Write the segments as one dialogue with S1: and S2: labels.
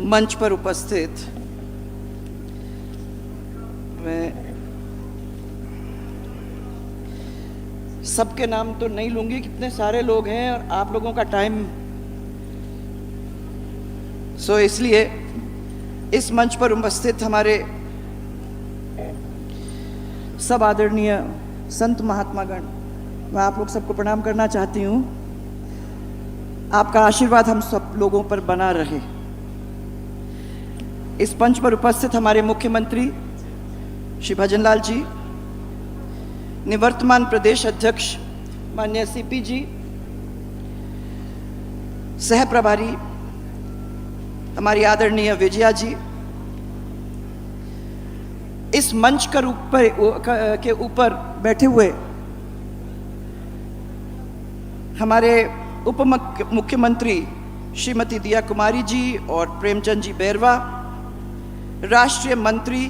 S1: मंच पर उपस्थित मैं सबके नाम तो नहीं लूंगी, कितने सारे लोग हैं और आप लोगों का टाइम, इसलिए इस मंच पर उपस्थित हमारे सब आदरणीय संत महात्मागण, मैं आप लोग सबको प्रणाम करना चाहती हूँ। आपका आशीर्वाद हम सब लोगों पर बना रहे। इस मंच पर उपस्थित हमारे मुख्यमंत्री श्री भजनलाल जी, निवर्तमान प्रदेश अध्यक्ष माननीय सीपी जी, सह प्रभारी हमारी आदरणीय विजया जी, इस मंच के ऊपर बैठे हुए हमारे उप मुख्यमंत्री श्रीमती दिया कुमारी जी और प्रेमचंद जी बैरवा, राष्ट्रीय मंत्री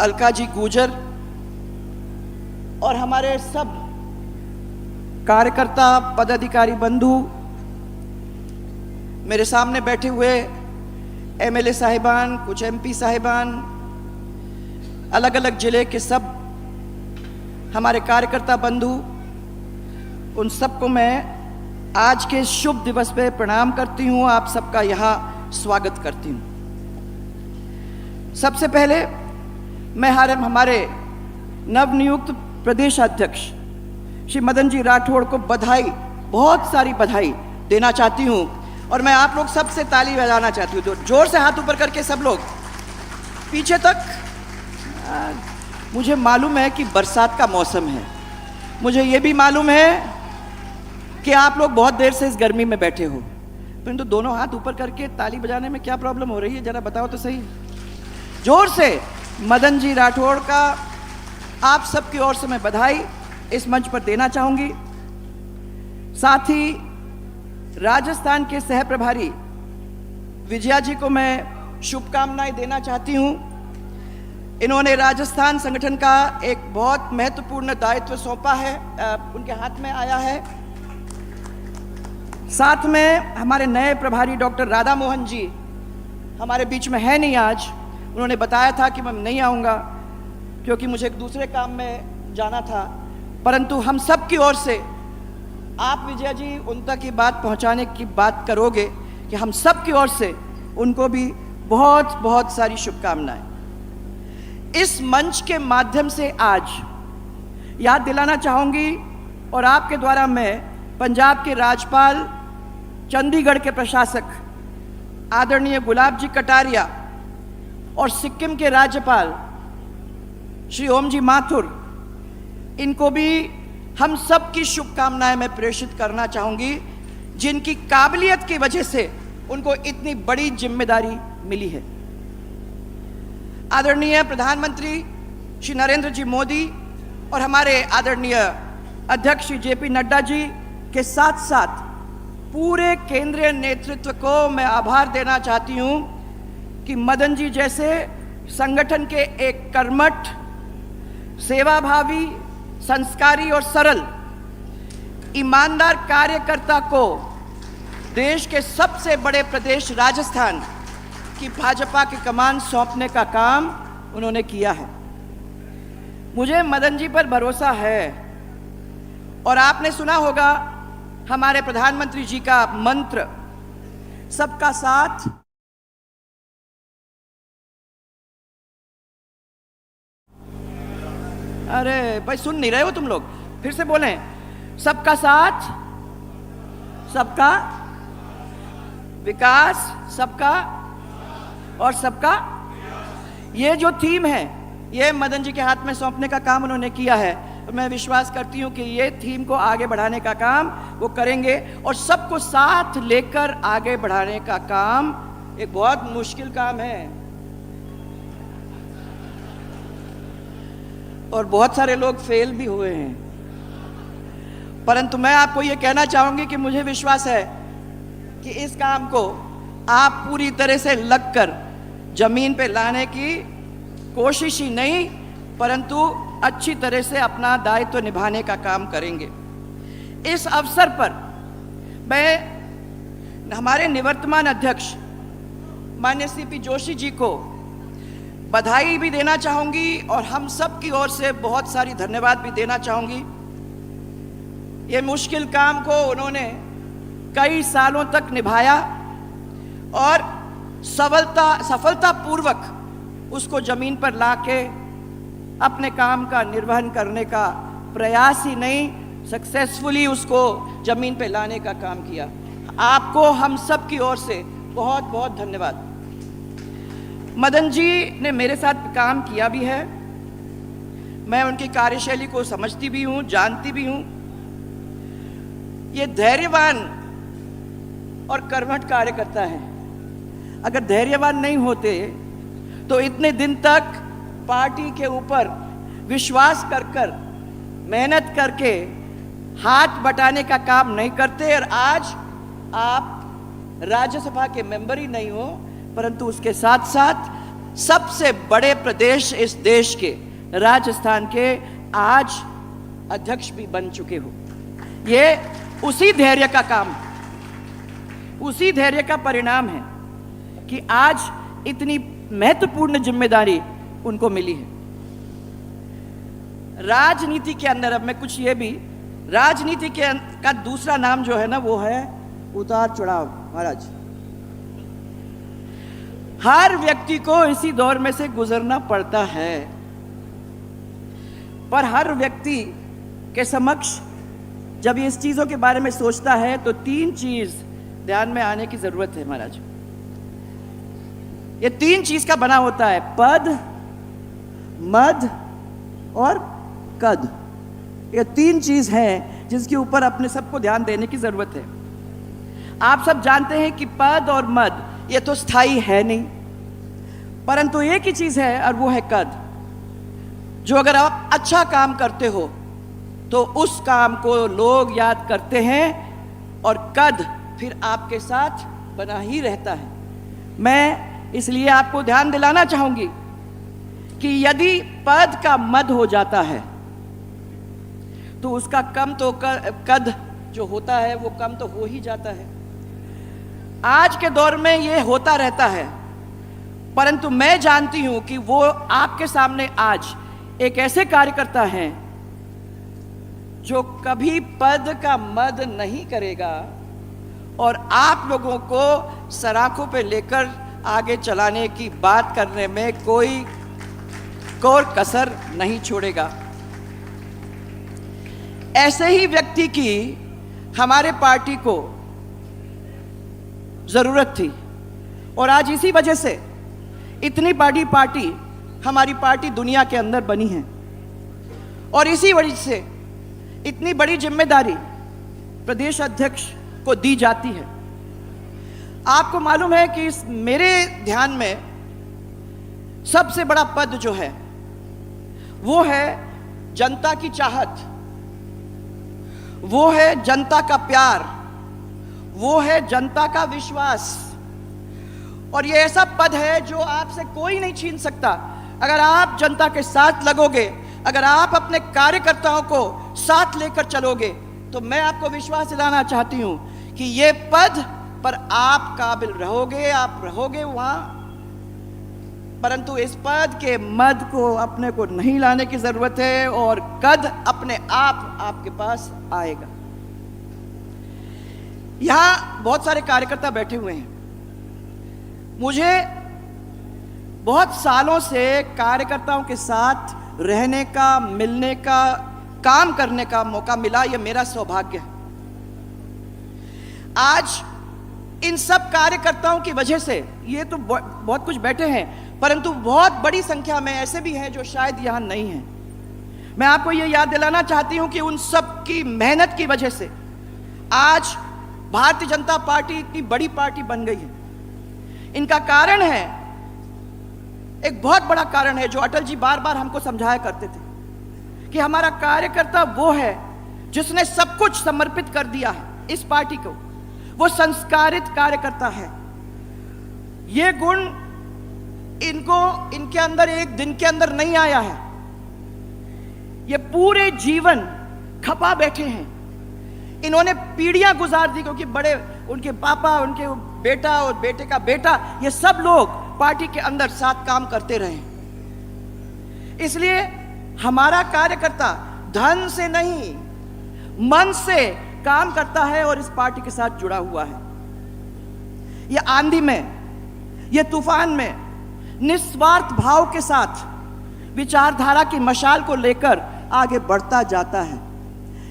S1: अलका जी गुजर और हमारे सब कार्यकर्ता पदाधिकारी बंधु, मेरे सामने बैठे हुए एमएलए साहिबान, कुछ एमपी साहिबान, अलग अलग जिले के सब हमारे कार्यकर्ता बंधु, उन सबको मैं आज के शुभ दिवस पे प्रणाम करती हूँ। आप सबका यहाँ स्वागत करती हूँ। सबसे पहले मैं हमारे नवनियुक्त प्रदेश अध्यक्ष श्री मदन जी राठौड़ को बधाई, बहुत सारी बधाई देना चाहती हूँ और मैं आप लोग सबसे ताली बजाना चाहती हूँ। तो जोर से हाथ ऊपर करके सब लोग पीछे तक। मुझे मालूम है कि बरसात का मौसम है, मुझे ये भी मालूम है कि आप लोग बहुत देर से इस गर्मी में बैठे हो, परंतु दोनों हाथ ऊपर करके ताली बजाने में क्या प्रॉब्लम हो रही है, जरा बताओ तो सही। जोर से मदन जी राठौड़ का आप सबकी ओर से मैं बधाई इस मंच पर देना चाहूंगी। साथ ही राजस्थान के सह प्रभारी विजया जी को मैं शुभकामनाएं देना चाहती हूं। इन्होंने राजस्थान संगठन का एक बहुत महत्वपूर्ण दायित्व सौंपा है, उनके हाथ में आया है। साथ में हमारे नए प्रभारी डॉक्टर राधा मोहन जी हमारे बीच में है नहीं आज, उन्होंने बताया था कि मैं नहीं आऊँगा क्योंकि मुझे एक दूसरे काम में जाना था, परंतु हम सब की ओर से आप विजय जी उन तक ये बात पहुंचाने की बात करोगे कि हम सब की ओर से उनको भी बहुत बहुत सारी शुभकामनाएं। इस मंच के माध्यम से आज याद दिलाना चाहूँगी और आपके द्वारा मैं पंजाब के राज्यपाल, चंडीगढ़ के प्रशासक आदरणीय गुलाब जी कटारिया और सिक्किम के राज्यपाल श्री ओम जी माथुर, इनको भी हम सब की शुभकामनाएं मैं प्रेषित करना चाहूँगी, जिनकी काबिलियत की वजह से उनको इतनी बड़ी जिम्मेदारी मिली है। आदरणीय प्रधानमंत्री श्री नरेंद्र जी मोदी और हमारे आदरणीय अध्यक्ष श्री जेपी नड्डा जी के साथ साथ पूरे केंद्रीय नेतृत्व को मैं आभार देना चाहती हूं कि मदन जी जैसे संगठन के एक कर्मठ, सेवाभावी, संस्कारी और सरल ईमानदार कार्यकर्ता को देश के सबसे बड़े प्रदेश राजस्थान की भाजपा की कमान सौंपने का काम उन्होंने किया है। मुझे मदन जी पर भरोसा है और आपने सुना होगा हमारे प्रधानमंत्री जी का मंत्र, सबका साथ अरे भाई सुन नहीं रहे हो तुम लोग, फिर से बोलें, सबका साथ, सबका विकास, सबका और सबका, ये जो थीम है ये मदन जी के हाथ में सौंपने का काम उन्होंने किया है और मैं विश्वास करती हूँ कि ये थीम को आगे बढ़ाने का काम वो करेंगे और सबको साथ लेकर आगे बढ़ाने का काम एक बहुत मुश्किल काम है और बहुत सारे लोग फेल भी हुए हैं, परंतु मैं आपको ये कहना चाहूंगी कि मुझे विश्वास है कि इस काम को आप पूरी तरह से लगकर जमीन पे लाने की कोशिश ही नहीं परंतु अच्छी तरह से अपना दायित्व निभाने का काम करेंगे। इस अवसर पर मैं हमारे निवर्तमान अध्यक्ष माननीय सीपी जोशी जी को बधाई भी देना चाहूंगी और हम सब की ओर से बहुत सारी धन्यवाद भी देना चाहूंगी। ये मुश्किल काम को उन्होंने कई सालों तक निभाया और सफलतापूर्वक उसको जमीन पर लाके अपने काम का निर्वहन करने का प्रयास ही नहीं, सक्सेसफुली उसको जमीन पे लाने का काम किया। आपको हम सब की ओर से बहुत बहुत धन्यवाद। मदन जी ने मेरे साथ काम किया भी है, मैं उनकी कार्यशैली को समझती भी हूं, जानती भी हूं। ये धैर्यवान और कर्मठ कार्यकर्ता है। अगर धैर्यवान नहीं होते तो इतने दिन तक पार्टी के ऊपर विश्वास कर मेहनत करके हाथ बटाने का काम नहीं करते और आज आप राज्यसभा के मेंबर ही नहीं हो, परंतु उसके साथ साथ सबसे बड़े प्रदेश इस देश के, राजस्थान के, आज अध्यक्ष भी बन चुके हो। ये उसी धैर्य का काम, उसी धैर्य का परिणाम है कि आज इतनी महत्वपूर्ण जिम्मेदारी उनको मिली है। राजनीति के अंदर अब मैं कुछ ये भी, राजनीति का दूसरा नाम जो है ना वो है उतार चढ़ाव। महाराज, हर व्यक्ति को इसी दौर में से गुजरना पड़ता है, पर हर व्यक्ति के समक्ष जब ये इस चीजों के बारे में सोचता है तो 3 चीज ध्यान में आने की जरूरत है। महाराज, ये 3 चीज का बना होता है, पद, मद और कद। ये 3 चीज हैं जिसके ऊपर अपने सबको ध्यान देने की जरूरत है। आप सब जानते हैं कि पद और मद ये तो स्थायी है नहीं, परंतु एक ही चीज है और वो है कद। जो अगर आप अच्छा काम करते हो तो उस काम को लोग याद करते हैं और कद फिर आपके साथ बना ही रहता है। मैं इसलिए आपको ध्यान दिलाना चाहूंगी कि यदि पद का मद हो जाता है तो उसका कम तो कद जो होता है वो कम तो हो ही जाता है। आज के दौर में ये होता रहता है, परंतु मैं जानती हूं कि वो आपके सामने आज एक ऐसे कार्यकर्ता हैं जो कभी पद का मद नहीं करेगा और आप लोगों को सराखों पे लेकर आगे चलाने की बात करने में कोई कसर नहीं छोड़ेगा। ऐसे ही व्यक्ति की हमारे पार्टी को जरूरत थी और आज इसी वजह से इतनी बड़ी पार्टी हमारी पार्टी दुनिया के अंदर बनी है और इसी वजह से इतनी बड़ी जिम्मेदारी प्रदेश अध्यक्ष को दी जाती है। आपको मालूम है कि मेरे ध्यान में सबसे बड़ा पद जो है वो है जनता की चाहत, वो है जनता का प्यार, वो है जनता का विश्वास। और ये ऐसा पद है जो आपसे कोई नहीं छीन सकता। अगर आप जनता के साथ लगोगे, अगर आप अपने कार्यकर्ताओं को साथ लेकर चलोगे, तो मैं आपको विश्वास दिलाना चाहती हूं कि ये पद पर आप काबिल रहोगे, आप रहोगे वहां, परंतु इस पद के मद को अपने को नहीं लाने की जरूरत है और कद अपने आप आपके पास आएगा। यहां बहुत सारे कार्यकर्ता बैठे हुए हैं। मुझे बहुत सालों से कार्यकर्ताओं के साथ रहने का, मिलने का, काम करने का मौका मिला। यह मेरा सौभाग्य है। आज इन सब कार्यकर्ताओं की वजह से ये तो बहुत कुछ बैठे हैं, परंतु बहुत बड़ी संख्या में ऐसे भी हैं जो शायद यहां नहीं हैं। मैं आपको ये याद दिलाना चाहती हूं कि उन सब की मेहनत की वजह से आज भारतीय जनता पार्टी इतनी बड़ी पार्टी बन गई है। इनका कारण है, एक बहुत बड़ा कारण है जो अटल जी बार बार हमको समझाया करते थे कि हमारा कार्यकर्ता वो है जिसने सब कुछ समर्पित कर दिया है इस पार्टी को। वो संस्कारित कार्यकर्ता है। ये गुण इनके अंदर एक दिन के अंदर नहीं आया है। ये पूरे जीवन खपा बैठे हैं। इन्होंने पीढ़ियां गुजार दी, क्योंकि बड़े उनके पापा, उनके बेटा और बेटे का बेटा, ये सब लोग पार्टी के अंदर साथ काम करते रहे। इसलिए हमारा कार्यकर्ता धन से नहीं, मन से काम करता है और इस पार्टी के साथ जुड़ा हुआ है। ये आंधी में, ये तूफान में निस्वार्थ भाव के साथ विचारधारा की मशाल को लेकर आगे बढ़ता जाता है।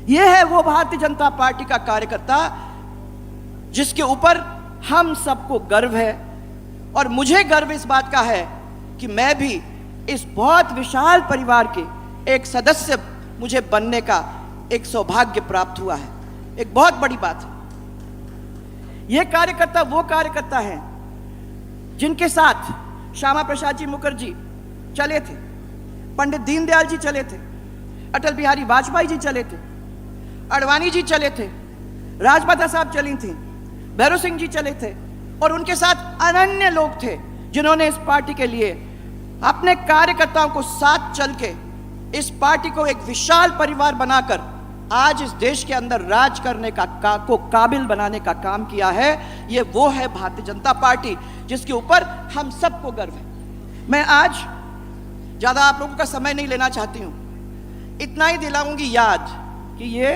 S1: यह है वो भारतीय जनता पार्टी का कार्यकर्ता जिसके ऊपर हम सबको गर्व है। और मुझे गर्व इस बात का है कि मैं भी इस बहुत विशाल परिवार के एक सदस्य मुझे बनने का एक सौभाग्य प्राप्त हुआ है। एक बहुत बड़ी बात है। यह कार्यकर्ता वो कार्यकर्ता है जिनके साथ श्यामा प्रसाद जी मुखर्जी चले थे, पंडित दीनदयाल जी चले थे, अटल बिहारी वाजपेयी जी चले थे, अडवाणी जी चले थे, राजमाता साहब चली थी, भैरव सिंह जी चले थे, और उनके साथ अनन्य लोग थे जिन्होंने इस पार्टी के लिए अपने कार्यकर्ताओं को साथ चल के इस पार्टी को एक विशाल परिवार बनाकर आज इस देश के अंदर राज करने को काबिल बनाने का काम किया है। ये वो है भारतीय जनता पार्टी जिसके ऊपर हम सबको गर्व है। मैं आज ज्यादा आप लोगों का समय नहीं लेना चाहती हूं, इतना ही दिलाऊंगी याद कि ये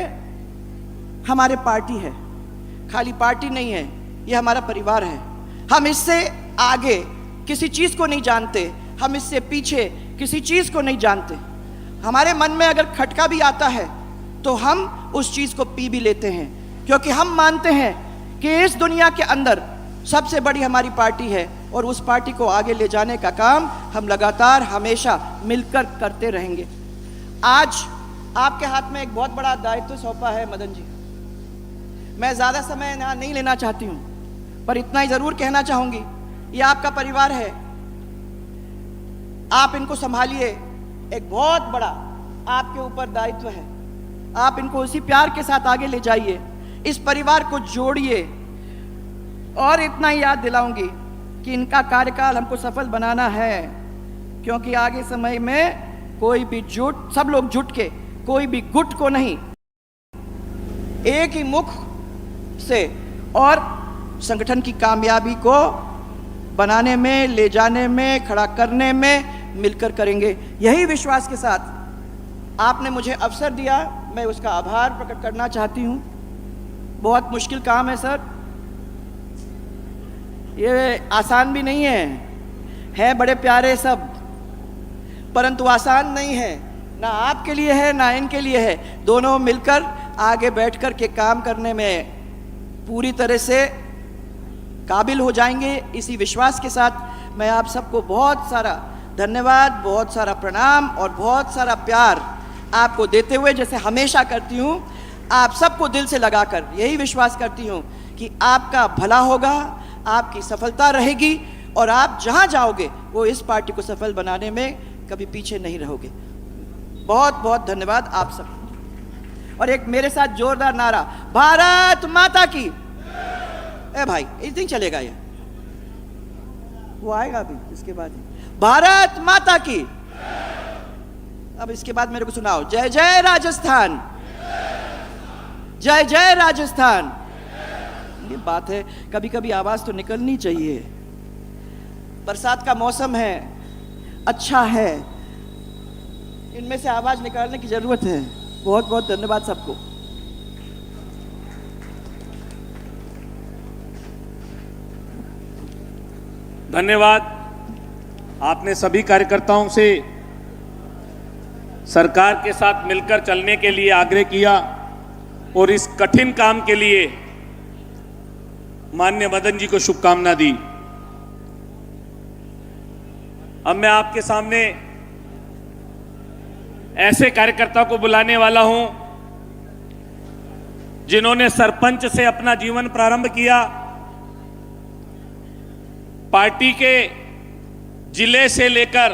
S1: हमारे पार्टी है, खाली पार्टी नहीं है, ये हमारा परिवार है। हम इससे आगे किसी चीज को नहीं जानते, हम इससे पीछे किसी चीज को नहीं जानते। हमारे मन में अगर खटका भी आता है तो हम उस चीज को पी भी लेते हैं, क्योंकि हम मानते हैं कि इस दुनिया के अंदर सबसे बड़ी हमारी पार्टी है और उस पार्टी को आगे ले जाने का काम हम लगातार हमेशा मिलकर करते रहेंगे। आज आपके हाथ में एक बहुत बड़ा दायित्व सौंपा है मदन जी। मैं ज्यादा समय यहाँ नहीं लेना चाहती हूँ, पर इतना ही जरूर कहना चाहूंगी, ये आपका परिवार है, आप इनको संभालिए। एक बहुत बड़ा आपके ऊपर दायित्व है, आप इनको उसी प्यार के साथ आगे ले जाइए, इस परिवार को जोड़िए। और इतना ही याद दिलाऊंगी कि इनका कार्यकाल हमको सफल बनाना है, क्योंकि आगे समय में कोई भी सब लोग जुट के, कोई भी गुट को नहीं, एक ही मुख से और संगठन की कामयाबी को बनाने में, ले जाने में, खड़ा करने में मिलकर करेंगे। यही विश्वास के साथ आपने मुझे अवसर दिया, मैं उसका आभार प्रकट करना चाहती हूं। बहुत मुश्किल काम है सर, ये आसान भी नहीं है बड़े प्यारे सब, परंतु आसान नहीं है, ना आपके लिए है ना इनके लिए है। दोनों मिलकर आगे बैठकर के काम करने में पूरी तरह से काबिल हो जाएंगे। इसी विश्वास के साथ मैं आप सबको बहुत सारा धन्यवाद, बहुत सारा प्रणाम और बहुत सारा प्यार आपको देते हुए, जैसे हमेशा करती हूँ, आप सबको दिल से लगाकर यही विश्वास करती हूँ कि आपका भला होगा, आपकी सफलता रहेगी और आप जहाँ जाओगे वो इस पार्टी को सफल बनाने में कभी पीछे नहीं रहोगे। बहुत बहुत धन्यवाद आप सब। और एक मेरे साथ जोरदार नारा, भारत माता की। ए भाई, इस दिन चलेगा ये, वो आएगा अभी इसके बाद। भारत माता की। अब इसके बाद मेरे को सुनाओ, जय जय राजस्थान, जय जय राजस्थान। ये बात है, कभी कभी आवाज तो निकलनी चाहिए। बरसात का मौसम है, अच्छा है, इनमें से आवाज निकालने की जरूरत है। बहुत बहुत धन्यवाद सबको।
S2: धन्यवाद। आपने सभी कार्यकर्ताओं से सरकार के साथ मिलकर चलने के लिए आग्रह किया और इस कठिन काम के लिए माननीय मदन जी को शुभकामना दी। अब मैं आपके सामने ऐसे कार्यकर्ता को बुलाने वाला हूं जिन्होंने सरपंच से अपना जीवन प्रारंभ किया, पार्टी के जिले से लेकर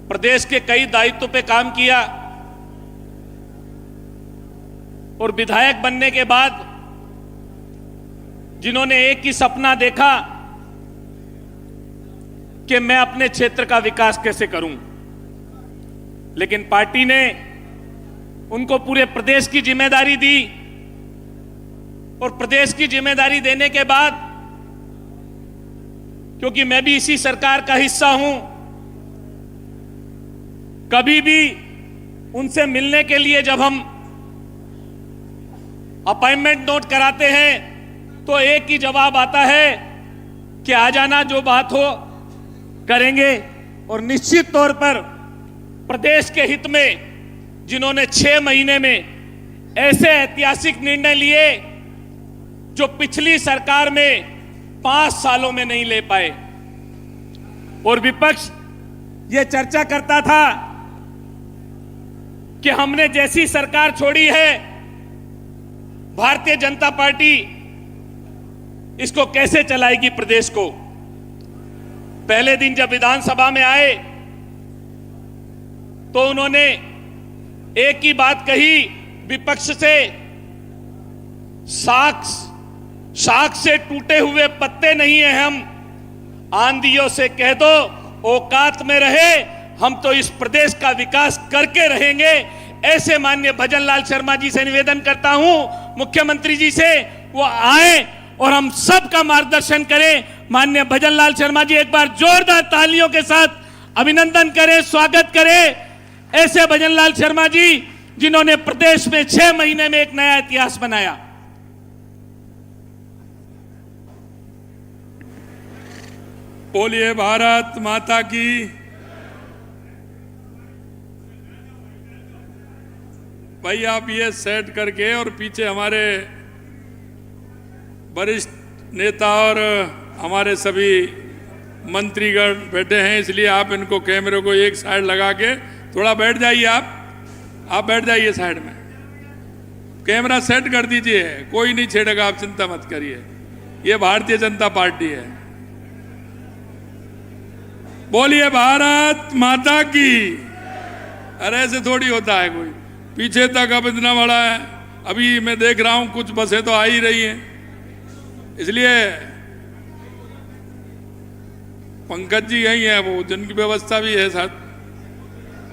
S2: प्रदेश के कई दायित्वों पे काम किया और विधायक बनने के बाद जिन्होंने एक ही सपना देखा कि मैं अपने क्षेत्र का विकास कैसे करूं, लेकिन पार्टी ने उनको पूरे प्रदेश की जिम्मेदारी दी और प्रदेश की जिम्मेदारी देने के बाद, क्योंकि मैं भी इसी सरकार का हिस्सा हूं, कभी भी उनसे मिलने के लिए जब हम अपॉइंटमेंट नोट कराते हैं तो एक ही जवाब आता है कि आ जाना, जो बात हो करेंगे। और निश्चित तौर पर प्रदेश के हित में जिन्होंने 6 महीने में ऐसे ऐतिहासिक निर्णय लिए जो पिछली सरकार में 5 सालों में नहीं ले पाए, और विपक्ष यह चर्चा करता था कि हमने जैसी सरकार छोड़ी है, भारतीय जनता पार्टी इसको कैसे चलाएगी प्रदेश को। पहले दिन जब विधानसभा में आए तो उन्होंने एक ही बात कही विपक्ष से, शाख से टूटे हुए पत्ते नहीं है हम, आंधियों से कह दो औकात में रहे, हम तो इस प्रदेश का विकास करके रहेंगे। ऐसे माननीय भजन लाल शर्मा जी से निवेदन करता हूं, मुख्यमंत्री जी से, वो आए और हम सब का मार्गदर्शन करें। माननीय भजन लाल शर्मा जी एक बार जोरदार तालियों के साथ अभिनंदन करें, स्वागत करें ऐसे भजन लाल शर्मा जी जिन्होंने प्रदेश में 6 महीने में एक नया इतिहास बनाया।
S3: बोलिए भारत माता की। भाई आप ये सेट करके, और पीछे हमारे वरिष्ठ नेता और हमारे सभी मंत्रीगण बैठे हैं, इसलिए आप इनको कैमरे को एक साइड लगा के थोड़ा बैठ जाइए। आप बैठ जाइए साइड में, कैमरा सेट कर दीजिए, कोई नहीं छेड़ेगा, आप चिंता मत करिए। ये भारतीय जनता पार्टी है। बोलिए भारत माता की। अरे ऐसे थोड़ी होता है, कोई पीछे तक अब इतना बड़ा है। अभी मैं देख रहा हूं कुछ बसें तो आ ही रही हैं, इसलिए पंकज जी यही है, वो जिनकी व्यवस्था भी है साथ,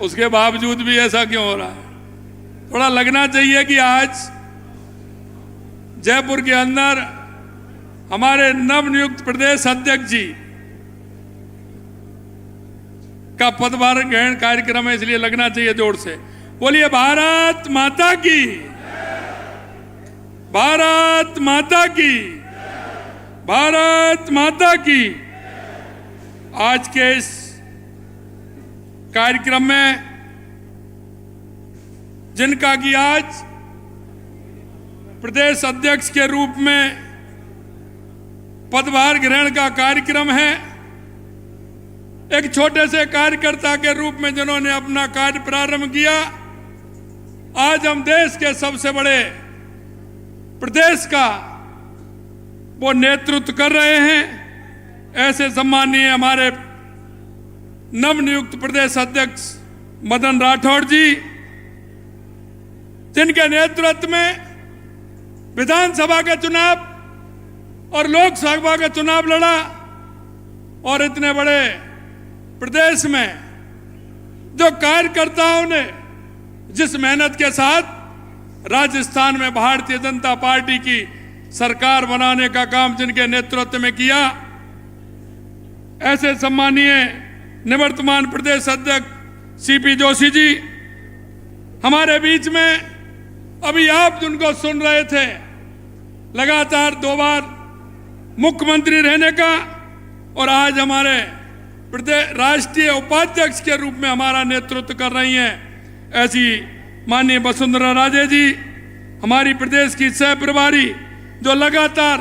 S3: उसके बावजूद भी ऐसा क्यों हो रहा है। थोड़ा लगना चाहिए कि आज जयपुर के अंदर हमारे नवनियुक्त प्रदेश अध्यक्ष जी का पदभार ग्रहण कार्यक्रम है, इसलिए लगना चाहिए जोर से। बोलिए भारत माता की, भारत माता की, भारत माता की। आज के इस कार्यक्रम में जिनका कि आज प्रदेश अध्यक्ष के रूप में पदभार ग्रहण का कार्यक्रम है, एक छोटे से कार्यकर्ता के रूप में जिन्होंने अपना कार्य प्रारंभ किया, आज हम देश के सबसे बड़े प्रदेश का वो नेतृत्व कर रहे हैं। ऐसे सम्माननीय हमारे नवनियुक्त प्रदेश अध्यक्ष मदन राठौड़ जी, जिनके नेतृत्व में विधानसभा का चुनाव और लोकसभा का चुनाव लड़ा, और इतने बड़े प्रदेश में जो कार्यकर्ताओं ने जिस मेहनत के साथ राजस्थान में भारतीय जनता पार्टी की सरकार बनाने का काम जिनके नेतृत्व में किया, ऐसे सम्माननीय निवर्तमान प्रदेश अध्यक्ष सीपी जोशी जी हमारे बीच में। अभी आप जिनको सुन रहे थे, लगातार 2 बार मुख्यमंत्री रहने का, और आज हमारे राष्ट्रीय उपाध्यक्ष के रूप में हमारा नेतृत्व कर रही हैं ऐसी माननीय वसुंधरा राजे जी, हमारी प्रदेश की सह प्रभारी, जो लगातार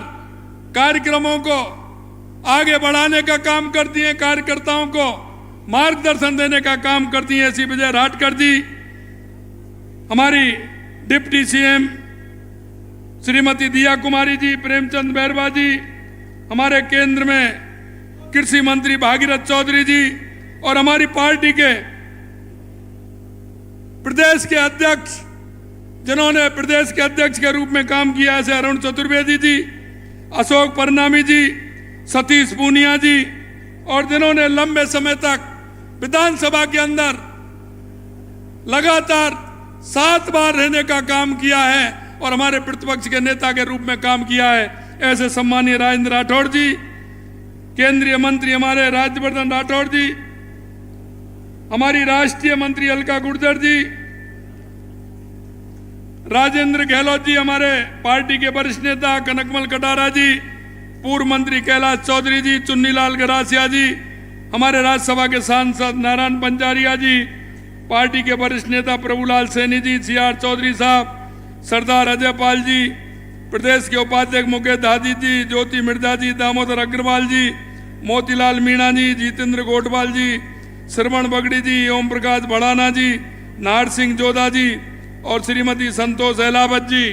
S3: कार्यक्रमों को आगे बढ़ाने का काम करती हैं, कार्यकर्ताओं को मार्गदर्शन देने का काम करती हैं, ऐसी विजय राठकर जी, हमारी डिप्टी सीएम श्रीमती दिया कुमारी जी, प्रेमचंद बैरवा जी, हमारे केंद्र में कृषि मंत्री भागीरथ चौधरी जी, और हमारी पार्टी के प्रदेश के अध्यक्ष जिन्होंने प्रदेश के अध्यक्ष के रूप में काम किया, ऐसे अरुण चतुर्वेदी जी, अशोक परनामी जी, सतीश पूनिया जी, और जिन्होंने लंबे समय तक विधानसभा के अंदर लगातार 7 बार रहने का काम किया है, और हमारे प्रतिपक्ष के नेता के रूप में काम किया है, ऐसे सम्मानीय राजेंद्र राठौड़ जी, केंद्रीय मंत्री हमारे राज्यवर्धन राठौड़ जी, हमारी राष्ट्रीय मंत्री अलका गुर्जर जी, राजेंद्र गहलोत जी, हमारे पार्टी के वरिष्ठ नेता कनकमल कटारा जी, पूर्व मंत्री कैलाश चौधरी जी, चुन्नीलाल गरासिया जी, हमारे राज्यसभा के सांसद नारायण पंचारिया जी, पार्टी के वरिष्ठ नेता प्रभुलाल सैनी जी, सीआर चौधरी साहब, सरदार अजय पाल जी, प्रदेश के उपाध्यक्ष मुकेश दादी जी, ज्योति मिर्जा जी, दामोदर अग्रवाल जी, मोतीलाल मीणा जी, जितेंद्र गोटवाल जी, श्रवण बगड़ी जी, ओम प्रकाश भड़ाना जी, नाहर सिंह जोधा जी और श्रीमती संतोष अहलावत जी,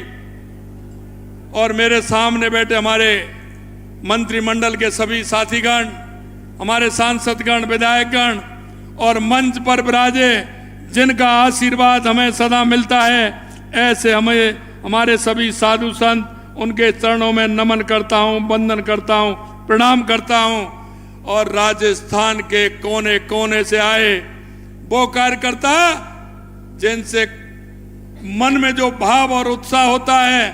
S3: और मेरे सामने बैठे हमारे मंत्रिमंडल के सभी साथीगण, हमारे सांसदगण, विधायकगण और मंच पर विराजे जिनका आशीर्वाद हमें सदा मिलता है, ऐसे हमें हमारे सभी साधु संत, उनके चरणों में नमन करता हूं, वंदन करता हूं, प्रणाम करता हूं। और राजस्थान के कोने कोने से आए वो कार्यकर्ता जिनसे मन में जो भाव और उत्साह होता है,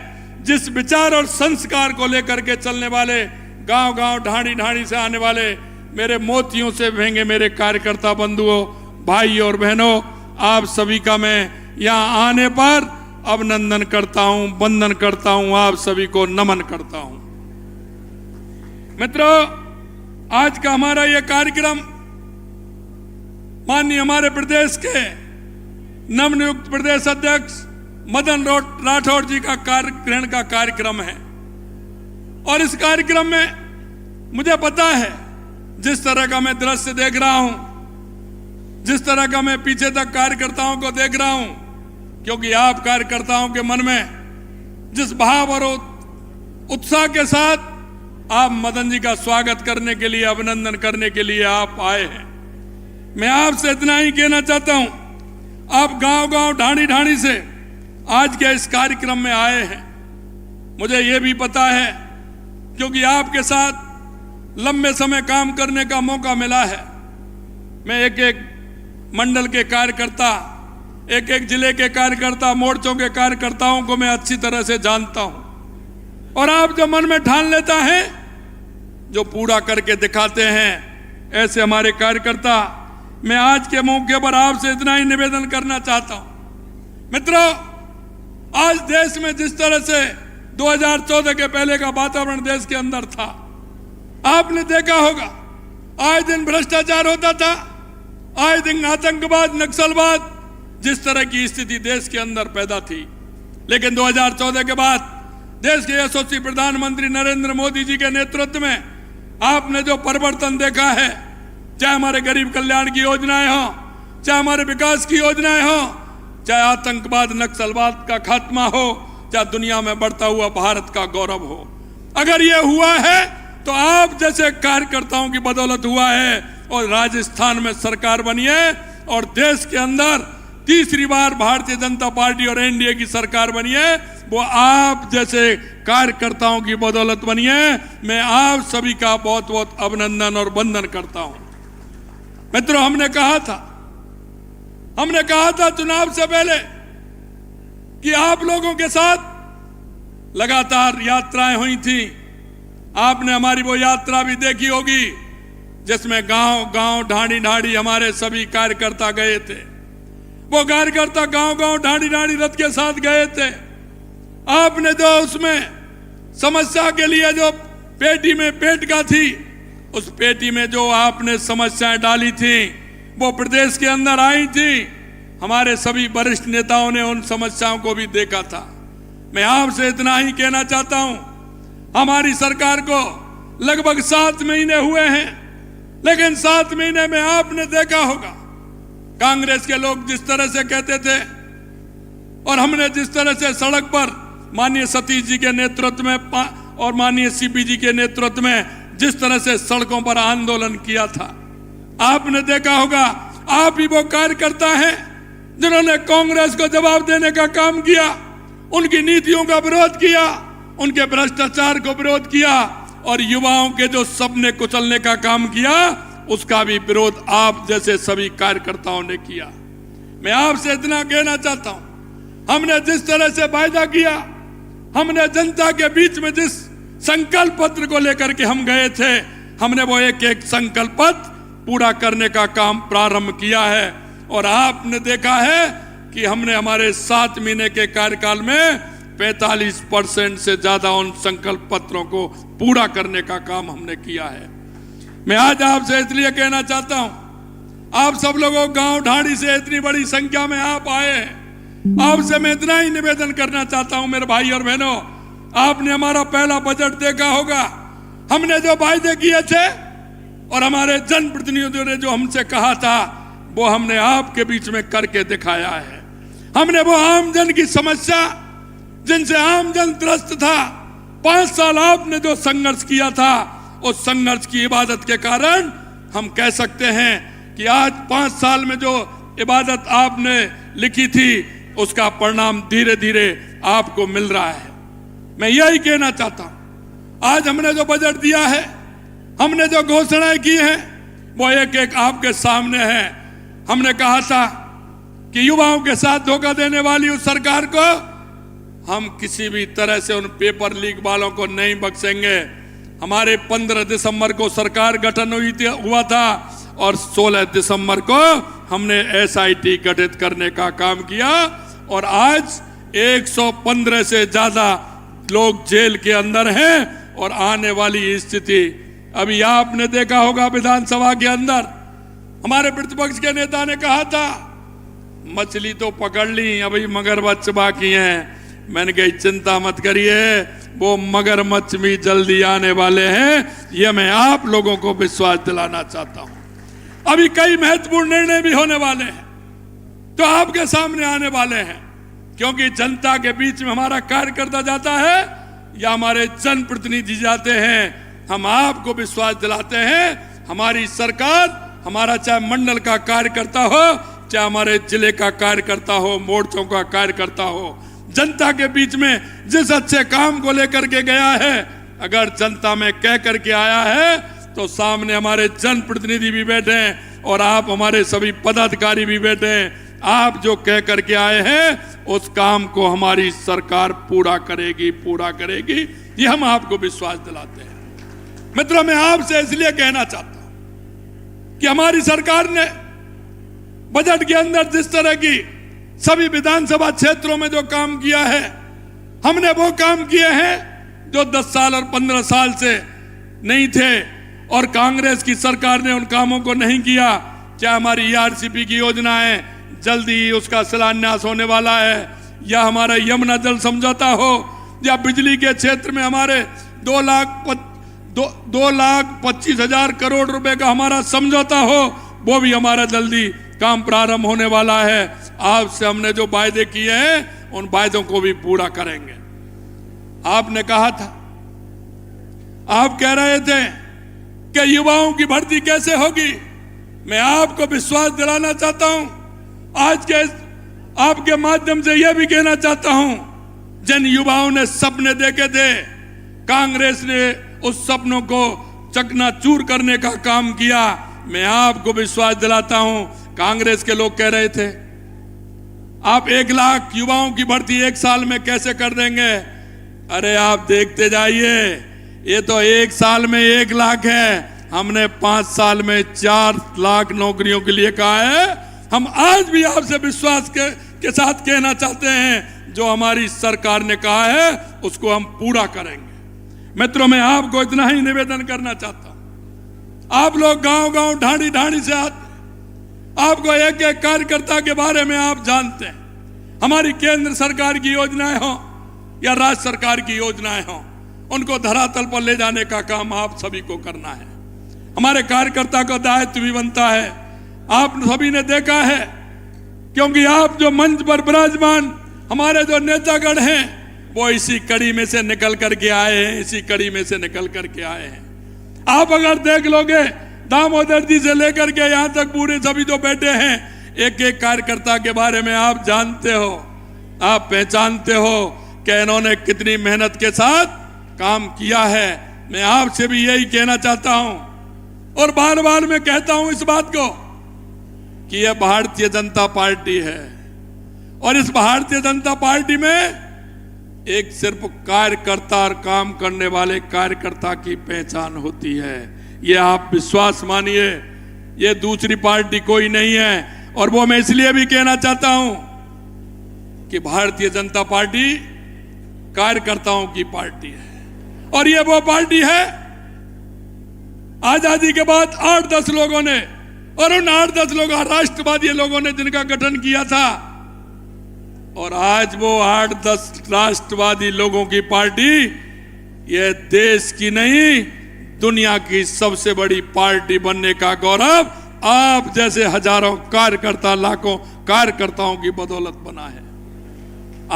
S3: जिस विचार और संस्कार को लेकर के चलने वाले, गांव गांव ढाणी ढाणी से आने वाले मेरे मोतियों से भेंगे मेरे कार्यकर्ता बंधुओं, भाई और बहनों, आप सभी का मैं यहाँ आने पर अभिनंदन करता हूं, वंदन करता हूं, आप सभी को नमन करता हूं। मित्रों, आज का हमारा यह कार्यक्रम माननीय हमारे प्रदेश के नवनियुक्त प्रदेश अध्यक्ष मदन राठौड़ जी का कार्यग्रहण का कार्यक्रम है। और इस कार्यक्रम में मुझे पता है, जिस तरह का मैं दृश्य देख रहा हूं, जिस तरह का मैं पीछे तक कार्यकर्ताओं को देख रहा हूं, क्योंकि आप कार्यकर्ताओं के मन में जिस भाव और उत्साह के साथ आप मदन जी का स्वागत करने के लिए, अभिनंदन करने के लिए आप आए हैं, मैं आपसे इतना ही कहना चाहता हूं, आप गांव गांव ढाणी ढाणी से आज के इस कार्यक्रम में आए हैं। मुझे यह भी पता है, क्योंकि आपके साथ लंबे समय काम करने का मौका मिला है। मैं एक एक मंडल के कार्यकर्ता, एक एक जिले के कार्यकर्ता, मोर्चों के कार्यकर्ताओं को मैं अच्छी तरह से जानता हूं। और आप जो मन में ठान लेता है, जो पूरा करके दिखाते हैं, ऐसे हमारे कार्यकर्ता। मैं आज के मौके पर आपसे इतना ही निवेदन करना चाहता हूं। मित्रों, आज देश में जिस तरह से 2014 के पहले का वातावरण देश के अंदर था, आपने देखा होगा, आए दिन भ्रष्टाचार होता था, आए दिन आतंकवाद, नक्सलवाद, जिस तरह की स्थिति देश के अंदर पैदा थी। लेकिन 2014 के बाद देश के यशस्वी प्रधानमंत्री नरेंद्र मोदी जी के नेतृत्व में आपने जो परिवर्तन देखा है, चाहे हमारे गरीब कल्याण की योजनाएं हो, चाहे हमारे विकास की योजनाएं हो, चाहे आतंकवाद, नक्सलवाद का खात्मा हो, चाहे दुनिया में बढ़ता हुआ भारत का गौरव हो, अगर ये हुआ है तो आप जैसे कार्यकर्ताओं की बदौलत हुआ है। और राजस्थान में सरकार बनी है और देश के अंदर तीसरी बार भारतीय जनता पार्टी और एनडीए की सरकार बनी है, वो आप जैसे कार्यकर्ताओं की बदौलत बनी है। मैं आप सभी का बहुत बहुत अभिनंदन और वंदन करता हूं। मित्रों, हमने कहा था चुनाव से पहले कि आप लोगों के साथ लगातार यात्राएं हुई थी। आपने हमारी वो यात्रा भी देखी होगी, जिसमें गांव गांव ढाणी ढाणी हमारे सभी कार्यकर्ता गए थे। वो कार्यकर्ता गांव गांव ढाणी ढाणी रथ के साथ गए थे। आपने जो उसमें समस्या के लिए जो पेटी में पेट का थी, उस पेटी में जो आपने समस्याएं डाली थी, वो प्रदेश के अंदर आई थी। हमारे सभी वरिष्ठ नेताओं ने उन समस्याओं को भी देखा था। मैं आपसे इतना ही कहना चाहता हूं, हमारी सरकार को लगभग 7 महीने हुए हैं, लेकिन 7 महीने में आपने देखा होगा कांग्रेस के लोग जिस तरह से कहते थे और हमने जिस तरह से सड़क पर माननीय सतीश जी के नेतृत्व में और माननीय सीपी जी के नेतृत्व में जिस तरह से सड़कों पर आंदोलन किया था, आपने देखा होगा। आप ही वो कार्यकर्ता हैं जिन्होंने कांग्रेस को जवाब देने का काम किया, उनकी नीतियों का विरोध किया, उनके भ्रष्टाचार को विरोध किया और युवाओं के जो सपने कुचलने का काम किया, उसका भी विरोध आप जैसे सभी कार्यकर्ताओं ने किया। मैं आपसे इतना कहना चाहता हूं, हमने जिस तरह से वायदा किया हमने जनता के बीच में जिस संकल्प पत्र को लेकर के हम गए थे, हमने वो एक एक संकल्प पत्र पूरा करने का काम प्रारंभ किया है। और आपने देखा है कि हमने हमारे 7 महीने के कार्यकाल में 45% से ज्यादा उन संकल्प पत्रों को पूरा करने का काम हमने किया है। मैं आज आपसे इसलिए कहना चाहता हूं, आप सब लोगों गांव ढाणी से इतनी बड़ी संख्या में आप आए हैं, आपसे मैं इतना ही निवेदन करना चाहता हूं मेरे भाई और बहनों, आपने हमारा पहला बजट देखा होगा। हमने जो वायदे किए थे और हमारे जनप्रतिनिधियों ने जो हमसे कहा था, वो हमने आपके बीच में करके दिखाया है। हमने वो आम जन की समस्या, जिनसे आम जन त्रस्त था, 5 साल आपने जो संघर्ष किया था, उस संघर्ष की इबादत के कारण हम कह सकते हैं कि आज 5 साल में जो इबादत आपने लिखी थी, उसका परिणाम धीरे धीरे आपको मिल रहा है। मैं यही कहना चाहता हूं, आज हमने जो बजट दिया है, हमने जो घोषणाएं की हैं, वो एक एक आपके सामने है। हमने कहा था कि युवाओं के साथ धोखा देने वाली उस सरकार को हम किसी भी तरह से उन पेपर लीक वालों को नहीं बख्शेंगे। हमारे 15 दिसंबर को सरकार गठन हुआ था और 16 दिसंबर को हमने SIT गठित करने का काम किया और आज 115 से ज्यादा लोग जेल के अंदर हैं। और आने वाली स्थिति अभी आपने देखा होगा, विधानसभा के अंदर हमारे प्रतिपक्ष के नेता ने कहा था मछली तो पकड़ ली, अभी मगरमच्छ बाकी हैं। मैंने कही चिंता मत करिए, वो मगरमच्छ भी जल्दी आने वाले हैं, ये मैं आप लोगों को विश्वास दिलाना चाहता हूं। अभी कई महत्वपूर्ण निर्णय भी होने वाले हैं, तो आपके सामने आने वाले हैं, क्योंकि जनता के बीच में हमारा कार्यकर्ता जाता है या हमारे जनप्रतिनिधि जाते हैं, हम आपको विश्वास दिलाते हैं हमारी सरकार, हमारा चाहे मंडल का कार्यकर्ता हो, चाहे हमारे जिले का कार्यकर्ता हो, मोर्चों का कार्यकर्ता हो, जनता के बीच में जिस अच्छे काम को लेकर के गया है, अगर जनता में कह करके आया है, तो सामने हमारे जनप्रतिनिधि भी बैठे हैं और आप हमारे सभी पदाधिकारी भी बैठे हैं। आप जो कह करके आए हैं, उस काम को हमारी सरकार पूरा करेगी, पूरा करेगी, ये हम आपको विश्वास दिलाते हैं। मित्रों, मैं आपसे इसलिए कहना चाहता हूं कि हमारी सरकार ने बजट के अंदर जिस तरह की सभी विधानसभा क्षेत्रों में जो काम किया है, हमने वो काम किए हैं जो 10 साल और 15 साल से नहीं थे और कांग्रेस की सरकार ने उन कामों को नहीं किया। चाहे हमारी ERCP की योजना है, जल्दी ही उसका शिलान्यास होने वाला है, या हमारा यमुना जल समझौता हो, या बिजली के क्षेत्र में हमारे 2,25,000 करोड़ रुपए का हमारा समझौता हो, वो भी हमारा जल्दी काम प्रारंभ होने वाला है। आपसे हमने जो वायदे किए हैं, उन वायदों को भी पूरा करेंगे। आपने कहा था, आप कह रहे थे कि युवाओं की भर्ती कैसे होगी। मैं आपको विश्वास दिलाना चाहता हूं, आज के आपके माध्यम से यह भी कहना चाहता हूं, जिन युवाओं ने सपने देखे थे, कांग्रेस ने उस सपनों को चकनाचूर करने का काम किया। मैं आपको विश्वास दिलाता हूं, कांग्रेस के लोग कह रहे थे आप 1 लाख युवाओं की भर्ती 1 साल में कैसे कर देंगे। अरे आप देखते जाइए, ये तो 1 साल में 1 लाख है, हमने 5 साल में 4 लाख नौकरियों के लिए कहा है। हम आज भी आपसे विश्वास के साथ कहना चाहते हैं, जो हमारी सरकार ने कहा है उसको हम पूरा करेंगे। मित्रों, मैं आपको इतना ही निवेदन करना चाहता हूं, आप लोग गांव-गांव, ढाणी-ढाणी से आते, आपको एक एक कार्यकर्ता के बारे में आप जानते हैं। हमारी केंद्र सरकार की योजनाएं हो या राज्य सरकार की योजनाएं हो, उनको धरातल पर ले जाने का काम आप सभी को करना है। हमारे कार्यकर्ता का दायित्व भी बनता है। आप सभी ने देखा है, क्योंकि आप जो मंच पर विराजमान हमारे जो नेतागण हैं, वो इसी कड़ी में से निकल करके आए हैं, इसी कड़ी में से निकल करके आए हैं। आप अगर देख लोगे, दामोदर जी से लेकर के यहां तक पूरे सभी जो बैठे हैं, एक एक कार्यकर्ता के बारे में आप जानते हो, आप पहचानते हो कि इन्होंने कितनी मेहनत के साथ काम किया है। मैं आपसे भी यही कहना चाहता हूं और बार बार मैं कहता हूं इस बात को कि यह भारतीय जनता पार्टी है और इस भारतीय जनता पार्टी में एक सिर्फ कार्यकर्ता और काम करने वाले कार्यकर्ता की पहचान होती है। ये आप विश्वास मानिए, ये दूसरी पार्टी कोई नहीं है। और वो मैं इसलिए भी कहना चाहता हूं कि भारतीय जनता पार्टी कार्यकर्ताओं की पार्टी है और ये वो पार्टी है आजादी के बाद 8-10 लोगों ने, और उन 8-10 लोगों राष्ट्रवादी लोगों ने जिनका गठन किया था, और आज वो 8-10 राष्ट्रवादी लोगों की पार्टी ये देश की नहीं दुनिया की सबसे बड़ी पार्टी बनने का गौरव आप जैसे हजारों कार्यकर्ता, लाखों कार्यकर्ताओं की बदौलत बना है।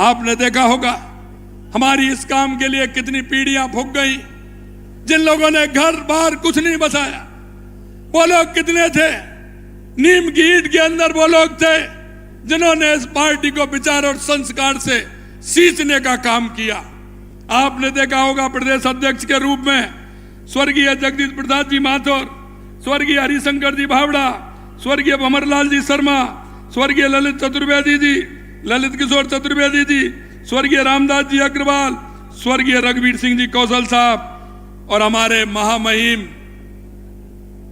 S3: आपने देखा होगा हमारी इस काम के लिए कितनी पीढ़ियां फूक गई। जिन लोगों ने घर बार कुछ नहीं बसाया, वो लोग कितने थे? नीम की ईंट के अंदर वो लोग थे जिन्होंने इस पार्टी को विचार और संस्कार से सींचने का काम किया। आपने देखा होगा प्रदेश अध्यक्ष के रूप में स्वर्गीय जगदीश प्रसाद जी माथुर, स्वर्गीय हरिशंकर जी भावड़ा, स्वर्गीय भंवरलाल जी शर्मा, स्वर्गीय ललित चतुर्वेदी जी, ललित किशोर चतुर्वेदी जी, स्वर्गीय रामदास जी अग्रवाल, स्वर्गीय रघुवीर सिंह जी कौशल साहब, और हमारे महामहिम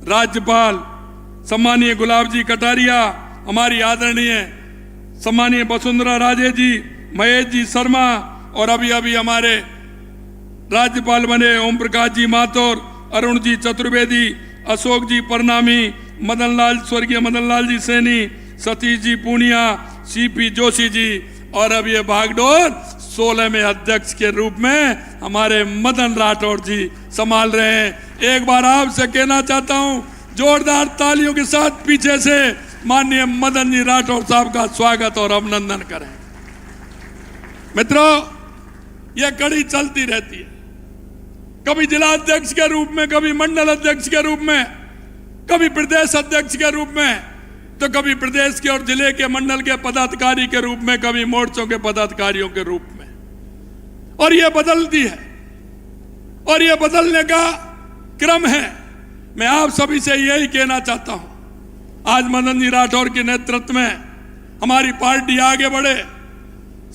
S3: राज्यपाल सम्मानीय गुलाब जी कटारिया, हमारी आदरणीय सम्मानीय वसुंधरा राजे जी, महेश जी शर्मा, और अभी अभी हमारे राज्यपाल बने ओम प्रकाश जी माथुर, अरुण जी चतुर्वेदी, अशोक जी परनामी, स्वर्गीय मदन लाल जी सैनी, सतीश जी पूनिया, सीपी जोशी जी, और अब ये भागडोर 16 में अध्यक्ष के रूप में हमारे मदन राठौड़ जी संभाल रहे हैं। एक बार आपसे कहना चाहता हूं, जोरदार तालियों के साथ पीछे से माननीय मदन जी राठौड़ साहब का स्वागत और अभिनंदन करें। मित्रों, यह कड़ी चलती रहती है, कभी जिला अध्यक्ष के रूप में, कभी मंडल अध्यक्ष के रूप में, कभी प्रदेश अध्यक्ष के रूप में, तो कभी प्रदेश के और जिले के मंडल के पदाधिकारी के रूप में, कभी मोर्चों के पदाधिकारियों के रूप में। और यह बदलती है और यह बदलने का क्रम है। मैं आप सभी से यही कहना चाहता हूं, आज मदन जी राठौड़ के नेतृत्व में हमारी पार्टी आगे बढ़े,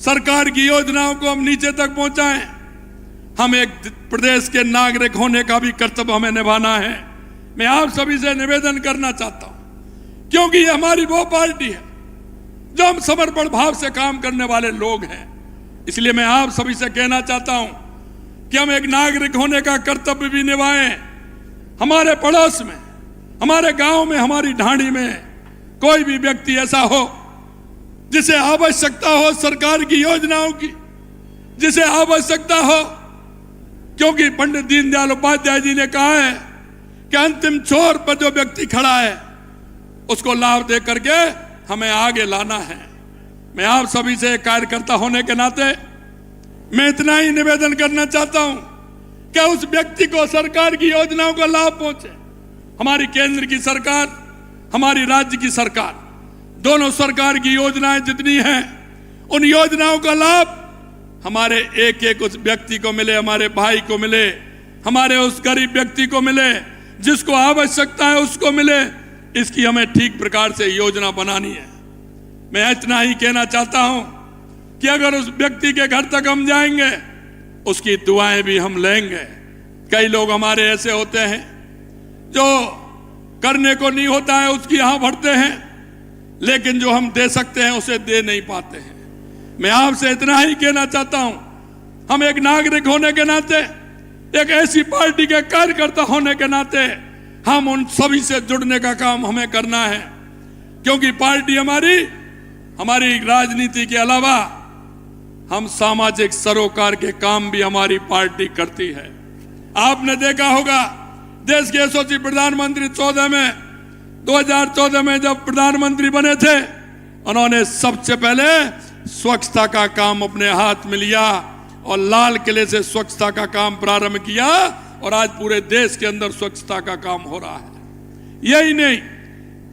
S3: सरकार की योजनाओं को हम नीचे तक पहुंचाएं। हम एक प्रदेश के नागरिक होने का भी कर्तव्य हमें निभाना है। मैं आप सभी से निवेदन करना चाहता हूं, क्योंकि ये हमारी वो पार्टी है जो हम समर्पण भाव से काम करने वाले लोग हैं। इसलिए मैं आप सभी से कहना चाहता हूं कि हम एक नागरिक होने का कर्तव्य भी निभाएं। हमारे पड़ोस में, हमारे गांव में, हमारी ढाणी में कोई भी व्यक्ति ऐसा हो जिसे आवश्यकता हो सरकार की योजनाओं की, जिसे आवश्यकता हो, क्योंकि पंडित दीनदयाल उपाध्याय जी ने कहा है कि अंतिम छोर पर जो व्यक्ति खड़ा है उसको लाभ दे करके हमें आगे लाना है। मैं आप सभी से कार्यकर्ता होने के नाते मैं इतना ही निवेदन करना चाहता हूं कि उस व्यक्ति को सरकार की योजनाओं का लाभ पहुंचे। हमारी केंद्र की सरकार, हमारी राज्य की सरकार, दोनों सरकार की योजनाएं जितनी हैं, उन योजनाओं का लाभ हमारे एक एक उस व्यक्ति को मिले, हमारे भाई को मिले, हमारे उस गरीब व्यक्ति को मिले, जिसको आवश्यकता है उसको मिले। इसकी हमें ठीक प्रकार से योजना बनानी है। मैं इतना ही कहना चाहता हूं कि अगर उस व्यक्ति के घर तक हम जाएंगे, उसकी दुआएं भी हम लेंगे। कई लोग हमारे ऐसे होते हैं जो करने को नहीं होता है उसकी यहां भरते हैं, लेकिन जो हम दे सकते हैं उसे दे नहीं पाते हैं। मैं आपसे इतना ही कहना चाहता हूं, हम एक नागरिक होने के नाते, एक ऐसी पार्टी के कार्यकर्ता होने के नाते हम उन सभी से जुड़ने का काम हमें करना है, क्योंकि पार्टी हमारी राजनीति के अलावा हम सामाजिक सरोकार के काम भी हमारी पार्टी करती है। आपने देखा होगा देश के यशस्वी प्रधानमंत्री 2014 में जब प्रधानमंत्री बने थे, उन्होंने सबसे पहले स्वच्छता का काम अपने हाथ में लिया और लाल किले से स्वच्छता का काम प्रारंभ किया, और आज पूरे देश के अंदर स्वच्छता का काम हो रहा है। यही नहीं,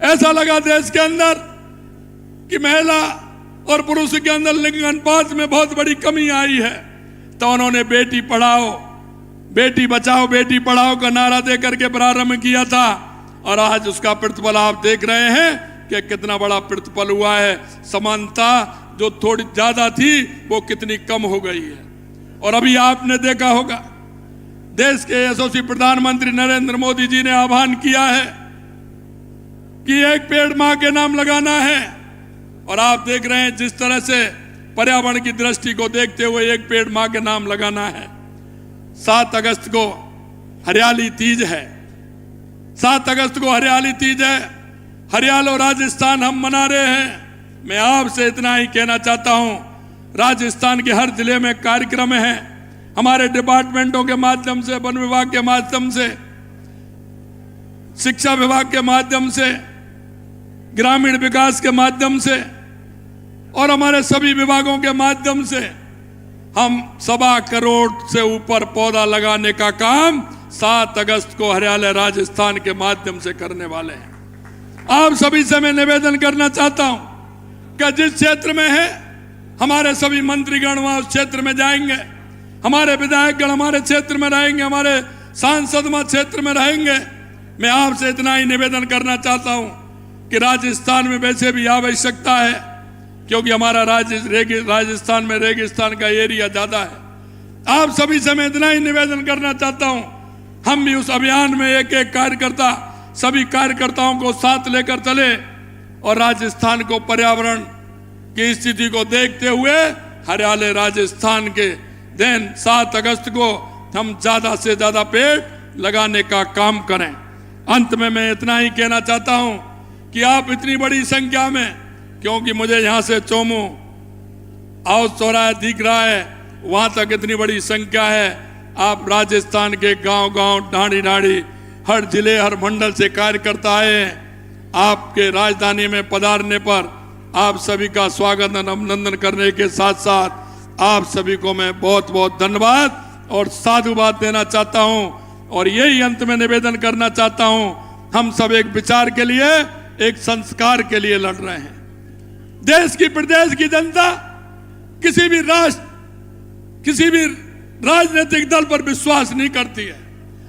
S3: ऐसा लगा देश के अंदर कि महिला और पुरुष के अंदर लिंग अनुपात में बहुत बड़ी कमी आई है, तो उन्होंने बेटी पढ़ाओ, बेटी बचाओ, बेटी पढ़ाओ का नारा देकर के प्रारंभ किया था, और आज उसका प्रतिफल आप देख रहे हैं कि कितना बड़ा प्रतिफल हुआ है। समानता जो थोड़ी ज्यादा थी वो कितनी कम हो गई है। और अभी आपने देखा होगा देश के यशस्वी प्रधानमंत्री नरेंद्र मोदी जी ने आह्वान किया है कि एक पेड़ मां के नाम लगाना है। और आप देख रहे हैं जिस तरह से पर्यावरण की दृष्टि को देखते हुए एक पेड़ मां के नाम लगाना है। 7 अगस्त को हरियाली तीज है। 7 अगस्त को हरियाली तीज है। हरियाणा और राजस्थान हम मना रहे हैं। मैं आपसे इतना ही कहना चाहता हूं, राजस्थान के हर जिले में कार्यक्रम है। हमारे डिपार्टमेंटों के माध्यम से, वन विभाग के माध्यम से, शिक्षा विभाग के माध्यम से, ग्रामीण विकास के माध्यम से और हमारे सभी विभागों के माध्यम से हम 1.25 करोड़ से ऊपर पौधा लगाने का काम 7 अगस्त को हरियाणा राजस्थान के माध्यम से करने वाले हैं। आप सभी से मैं निवेदन करना चाहता हूं कि जिस क्षेत्र में है हमारे सभी मंत्रीगण वहां उस क्षेत्र में जाएंगे, हमारे विधायकगण हमारे क्षेत्र में रहेंगे, हमारे सांसद वहां क्षेत्र में रहेंगे। मैं आपसे इतना ही निवेदन करना चाहता हूं कि राजस्थान में वैसे भी आवश्यकता है, क्योंकि हमारा राजस्थान में रेगिस्तान का एरिया ज्यादा है। आप सभी से मैं इतना ही निवेदन करना चाहता हूं, हम भी उस अभियान में एक एक कार्यकर्ता, सभी कार्यकर्ताओं को साथ लेकर चले और राजस्थान को पर्यावरण की स्थिति को देखते हुए हरियाणा राजस्थान के दिन 7 अगस्त को हम ज्यादा से ज्यादा पेड़ लगाने का काम करें। अंत में मैं इतना ही कहना चाहता हूं कि आप इतनी बड़ी संख्या में, क्योंकि मुझे यहां से चोमू हाउस चौराहा दिख रहा है, वहां तक इतनी बड़ी संख्या है। आप राजस्थान के गांव गांव, ढाणी ढाणी, हर जिले, हर मंडल से कार्यकर्ता आए। आपके राजधानी में पधारने पर आप सभी का स्वागत और अभिनंदन करने के साथ साथ आप सभी को मैं बहुत बहुत धन्यवाद और साधुवाद देना चाहता हूं। और यही अंत में निवेदन करना चाहता हूं, हम सब एक विचार के लिए, एक संस्कार के लिए लड़ रहे हैं। देश की, प्रदेश की जनता किसी भी राष्ट्र, किसी भी राजनीतिक दल पर विश्वास नहीं करती है।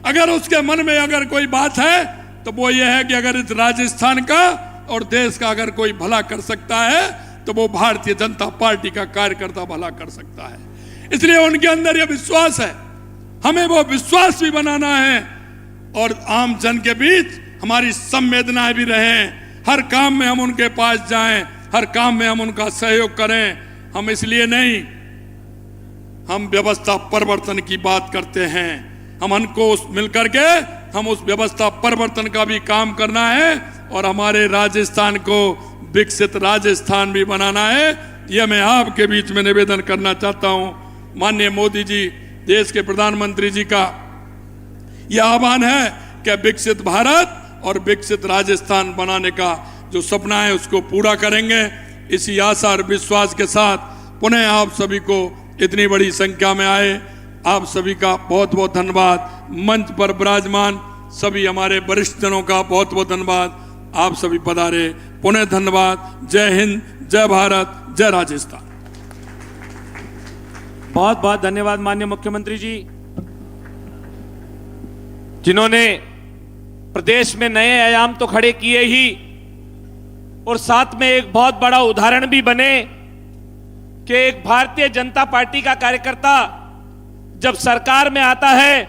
S3: अगर उसके मन में अगर कोई बात है तो वो ये है कि अगर इस राजस्थान का और देश का अगर कोई भला कर सकता है तो वो भारतीय जनता पार्टी का कार्यकर्ता भला कर सकता है। इसलिए उनके अंदर यह विश्वास है, हमें वो विश्वास भी बनाना है और आम जन के बीच हमारी संवेदनाएं भी रहें। हर काम में हम उनके पास जाएं, हर काम में हम उनका सहयोग करें। हम इसलिए नहीं, हम व्यवस्था परिवर्तन की बात करते हैं। हम उनको मिलकर के हम उस व्यवस्था परिवर्तन का भी काम करना है और हमारे राजस्थान को विकसित राजस्थान भी बनाना है। यह मैं आपके बीच में निवेदन करना चाहता हूं। माननीय मोदी जी, देश के प्रधानमंत्री जी का यह आह्वान है कि विकसित भारत और विकसित राजस्थान बनाने का जो सपना है उसको पूरा करेंगे। इसी आशा और विश्वास के साथ पुनः आप सभी को इतनी बड़ी संख्या में आए, आप सभी का बहुत बहुत धन्यवाद। मंच पर विराजमान सभी हमारे वरिष्ठ जनों का बहुत बहुत धन्यवाद। आप सभी पधारे, पुनः धन्यवाद। जय हिंद, जय भारत, जय राजस्थान।
S4: बहुत बहुत धन्यवाद माननीय मुख्यमंत्री जी, जिन्होंने प्रदेश में नए आयाम तो खड़े किए ही और साथ में एक बहुत बड़ा उदाहरण भी बने कि एक भारतीय जनता पार्टी का कार्यकर्ता जब सरकार में आता है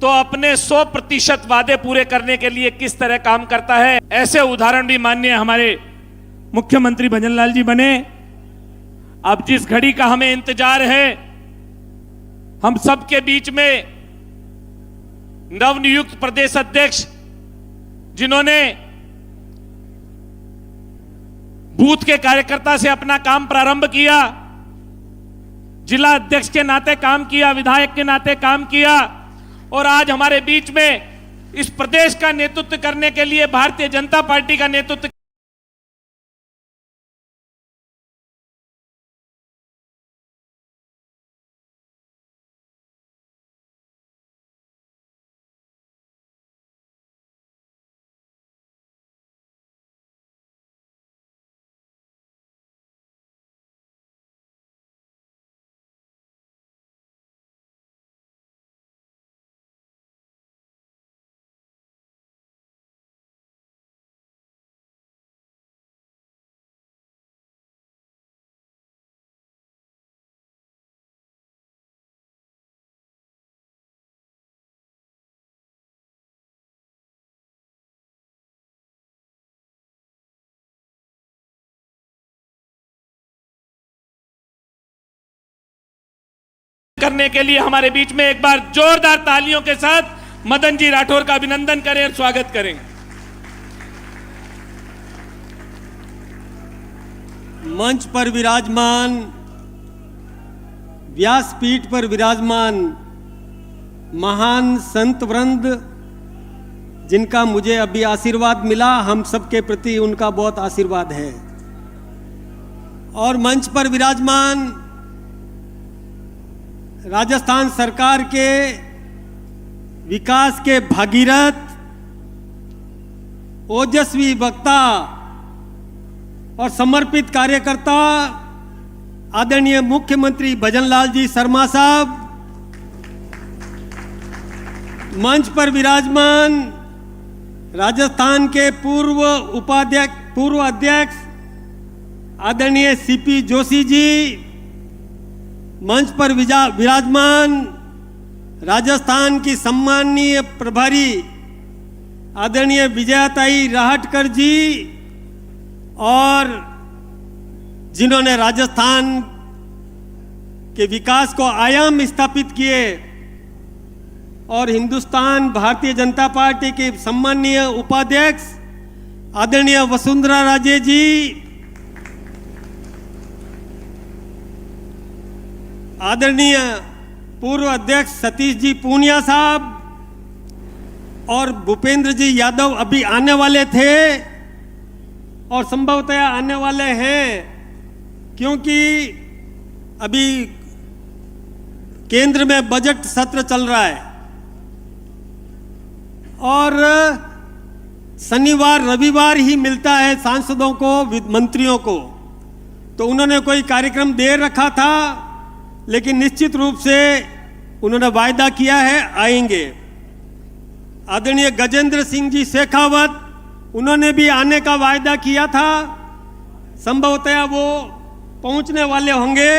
S4: तो अपने 100% वादे पूरे करने के लिए किस तरह काम करता है। ऐसे उदाहरण भी माननीय हमारे मुख्यमंत्री भजनलाल जी बने। अब जिस घड़ी का हमें इंतजार है, हम सबके बीच में नवनियुक्त प्रदेश अध्यक्ष, जिन्होंने बूथ के कार्यकर्ता से अपना काम प्रारंभ किया, जिला अध्यक्ष के नाते काम किया, विधायक के नाते काम किया और आज हमारे बीच में इस प्रदेश का नेतृत्व करने के लिए भारतीय जनता पार्टी का नेतृत्व करने के लिए हमारे बीच में एक बार जोरदार तालियों के साथ मदन जी राठौर का अभिनंदन करें और स्वागत करें।
S5: मंच पर विराजमान, व्यासपीठ पर विराजमान महान संत वृंद, जिनका मुझे अभी आशीर्वाद मिला, हम सबके प्रति उनका बहुत आशीर्वाद है। और मंच पर विराजमान राजस्थान सरकार के विकास के भागीरथ, ओजस्वी वक्ता और समर्पित कार्यकर्ता आदरणीय मुख्यमंत्री भजनलाल जी शर्मा साहब, मंच पर विराजमान राजस्थान के पूर्व अध्यक्ष आदरणीय सीपी जोशी जी, मंच पर विराजमान राजस्थान की सम्माननीय प्रभारी आदरणीय विजयाताई राहटकर जी, और जिन्होंने राजस्थान के विकास को आयाम स्थापित किए, और हिंदुस्तान भारतीय जनता पार्टी के सम्माननीय उपाध्यक्ष आदरणीय वसुंधरा राजे जी, आदरणीय पूर्व अध्यक्ष सतीश जी पूनिया साहब, और भूपेंद्र जी यादव अभी आने वाले थे और संभवतः आने वाले हैं, क्योंकि अभी केंद्र में बजट सत्र चल रहा है और शनिवार रविवार ही मिलता है सांसदों को, मंत्रियों को। तो उन्होंने कोई कार्यक्रम दे रखा था, लेकिन निश्चित रूप से उन्होंने वायदा किया है आएंगे। आदरणीय गजेंद्र सिंह जी शेखावत, उन्होंने भी आने का वायदा किया था, संभवतः वो पहुंचने वाले होंगे।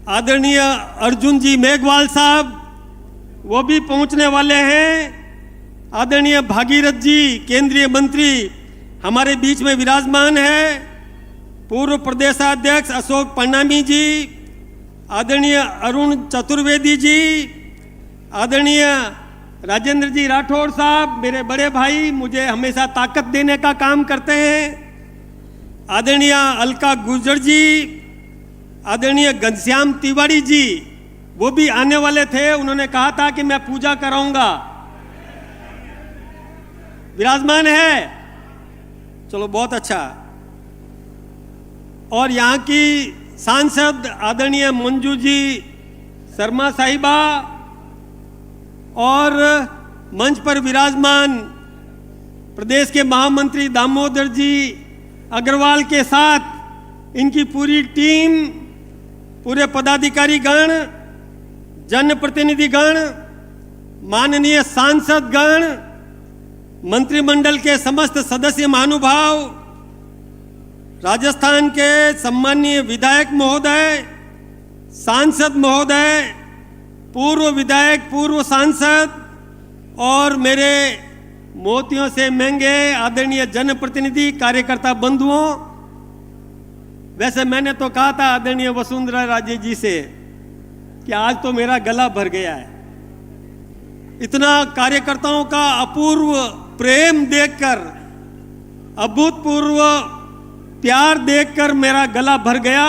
S5: आदरणीय अर्जुन जी मेघवाल साहब, वो भी पहुंचने वाले हैं। आदरणीय भागीरथ जी केंद्रीय मंत्री हमारे बीच में विराजमान है। पूर्व प्रदेशाध्यक्ष अशोक परनामी जी, आदरणीय अरुण चतुर्वेदी जी, आदरणीय राजेंद्र जी राठौर साहब, मेरे बड़े भाई, मुझे हमेशा ताकत देने का काम करते हैं। आदरणीय अलका गुर्जर जी, आदरणीय घनश्याम तिवारी जी, वो भी आने वाले थे। उन्होंने कहा था कि मैं पूजा कराऊंगा। विराजमान है, चलो बहुत अच्छा। और यहाँ की सांसद आदरणीय मंजू जी शर्मा साहिबा, और मंच पर विराजमान प्रदेश के महामंत्री दामोदर जी अग्रवाल के साथ इनकी पूरी टीम, पूरे पदाधिकारी गण, जनप्रतिनिधि गण, माननीय सांसद गण, मंत्रिमंडल के समस्त सदस्य महानुभाव, राजस्थान के सम्माननीय विधायक महोदय, सांसद महोदय, पूर्व विधायक, पूर्व सांसद, और मेरे मोतियों से महंगे आदरणीय जनप्रतिनिधि कार्यकर्ता बंधुओं। वैसे मैंने तो कहा था आदरणीय वसुंधरा राजे जी से कि आज तो मेरा गला भर गया है। इतना कार्यकर्ताओं का अपूर्व प्रेम देखकर, अभूतपूर्व प्यार देखकर मेरा गला भर गया।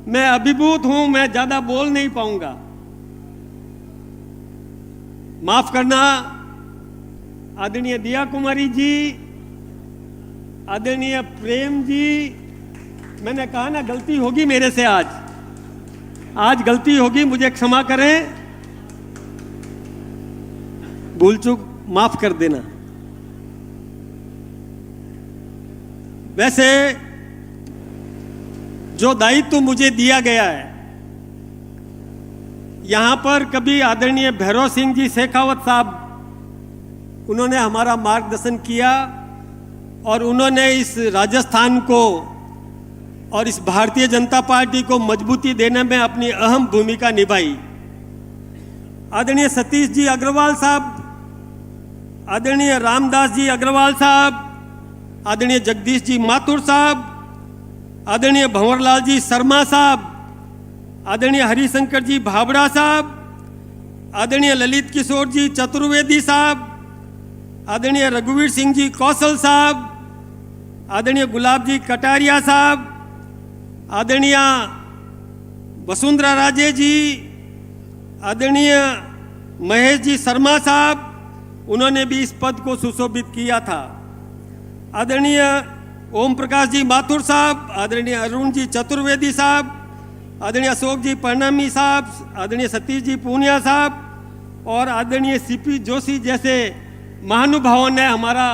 S5: मैं अभिभूत हूं, मैं ज्यादा बोल नहीं पाऊंगा, माफ करना। आदरणीय दिया कुमारी जी, आदरणीय प्रेम जी, मैंने कहा ना गलती होगी मेरे से, आज गलती होगी, मुझे क्षमा करें, भूल चूक माफ कर देना। वैसे जो दायित्व मुझे दिया गया है, यहां पर कभी आदरणीय भैरव सिंह जी शेखावत साहब, उन्होंने हमारा मार्गदर्शन किया और उन्होंने इस राजस्थान को और इस भारतीय जनता पार्टी को मजबूती देने में अपनी अहम भूमिका निभाई। आदरणीय सतीश जी अग्रवाल साहब, आदरणीय रामदास जी अग्रवाल साहब, आदरणीय जगदीश जी माथुर साहब, आदरणीय भंवरलाल जी शर्मा साहब, आदरणीय हरिशंकर जी भाबड़ा साहब, आदरणीय ललित किशोर जी चतुर्वेदी साहब, आदरणीय रघुवीर सिंह जी कौशल साहब, आदरणीय गुलाब जी कटारिया साहब, आदरणीय वसुंधरा राजे जी, आदरणीय महेश जी शर्मा साहब, उन्होंने भी इस पद को सुशोभित किया था। आदरणीय ओम प्रकाश जी माथुर साहब, आदरणीय अरुण जी चतुर्वेदी साहब, आदरणीय अशोक जी परनामी साहब, आदरणीय सतीश जी पूनिया साहब और आदरणीय सीपी जोशी जैसे महानुभावों ने हमारा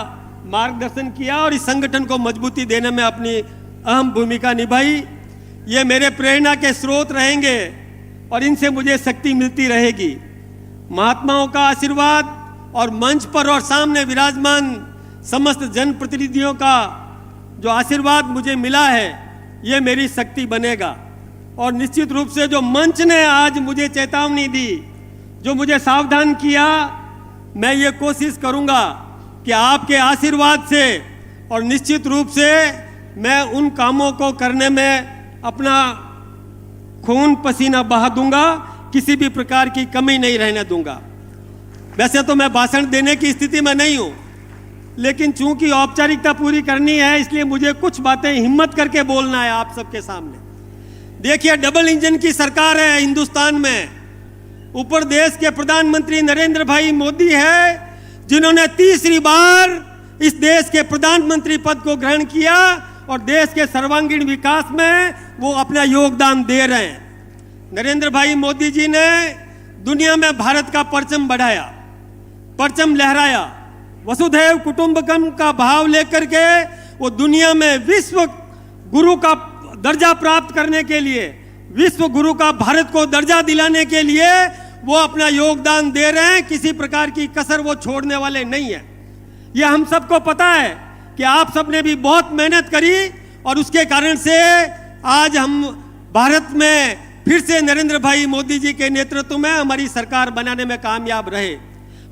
S5: मार्गदर्शन किया और इस संगठन को मजबूती देने में अपनी अहम भूमिका निभाई। ये मेरे प्रेरणा के स्रोत रहेंगे और इनसे मुझे शक्ति मिलती रहेगी। महात्माओं का आशीर्वाद और मंच पर और सामने विराजमान समस्त जनप्रतिनिधियों का जो आशीर्वाद मुझे मिला है, ये मेरी शक्ति बनेगा। और निश्चित रूप से जो मंच ने आज मुझे चेतावनी दी, जो मुझे सावधान किया, मैं ये कोशिश करूंगा कि आपके आशीर्वाद से और निश्चित रूप से मैं उन कामों को करने में अपना खून पसीना बहा दूंगा, किसी भी प्रकार की कमी नहीं रहने दूंगा। वैसे तो मैं भाषण देने की स्थिति में नहीं हूं, लेकिन चूंकि औपचारिकता पूरी करनी है, इसलिए मुझे कुछ बातें हिम्मत करके बोलना है आप सबके सामने। देखिए, डबल इंजन की सरकार है हिंदुस्तान में। ऊपर देश के प्रधानमंत्री नरेंद्र भाई मोदी है, जिन्होंने तीसरी बार इस देश के प्रधानमंत्री पद को ग्रहण किया और देश के सर्वांगीण विकास में वो अपना योगदान दे रहे हैं। नरेंद्र भाई मोदी जी ने दुनिया में भारत का परचम बढ़ाया, परचम लहराया। वसुधैव कुटुंबकम का भाव लेकर के वो दुनिया में विश्व गुरु का दर्जा प्राप्त करने के लिए, विश्व गुरु का भारत को दर्जा दिलाने के लिए वो अपना योगदान दे रहे हैं। किसी प्रकार की कसर वो छोड़ने वाले नहीं है। ये हम सबको पता है कि आप सबने भी बहुत मेहनत करी और उसके कारण से आज हम भारत में फिर से नरेंद्र भाई मोदी जी के नेतृत्व में हमारी सरकार बनाने में कामयाब रहे।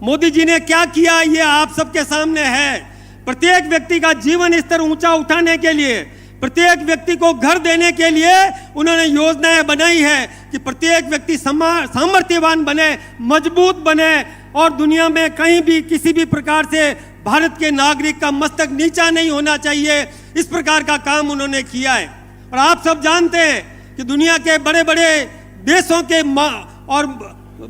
S5: मोदी जी ने क्या किया, ये आप सबके सामने है। प्रत्येक व्यक्ति का जीवन स्तर ऊंचा उठाने के लिए, प्रत्येक व्यक्ति को घर देने के लिए उन्होंने योजनाएं बनाई है कि प्रत्येक व्यक्ति सामर्थ्यवान बने, मजबूत बने और दुनिया में कहीं भी किसी भी प्रकार से भारत के नागरिक का मस्तक नीचा नहीं होना चाहिए। इस प्रकार का काम उन्होंने किया है। और आप सब जानते हैं कि दुनिया के बड़े बड़े देशों के और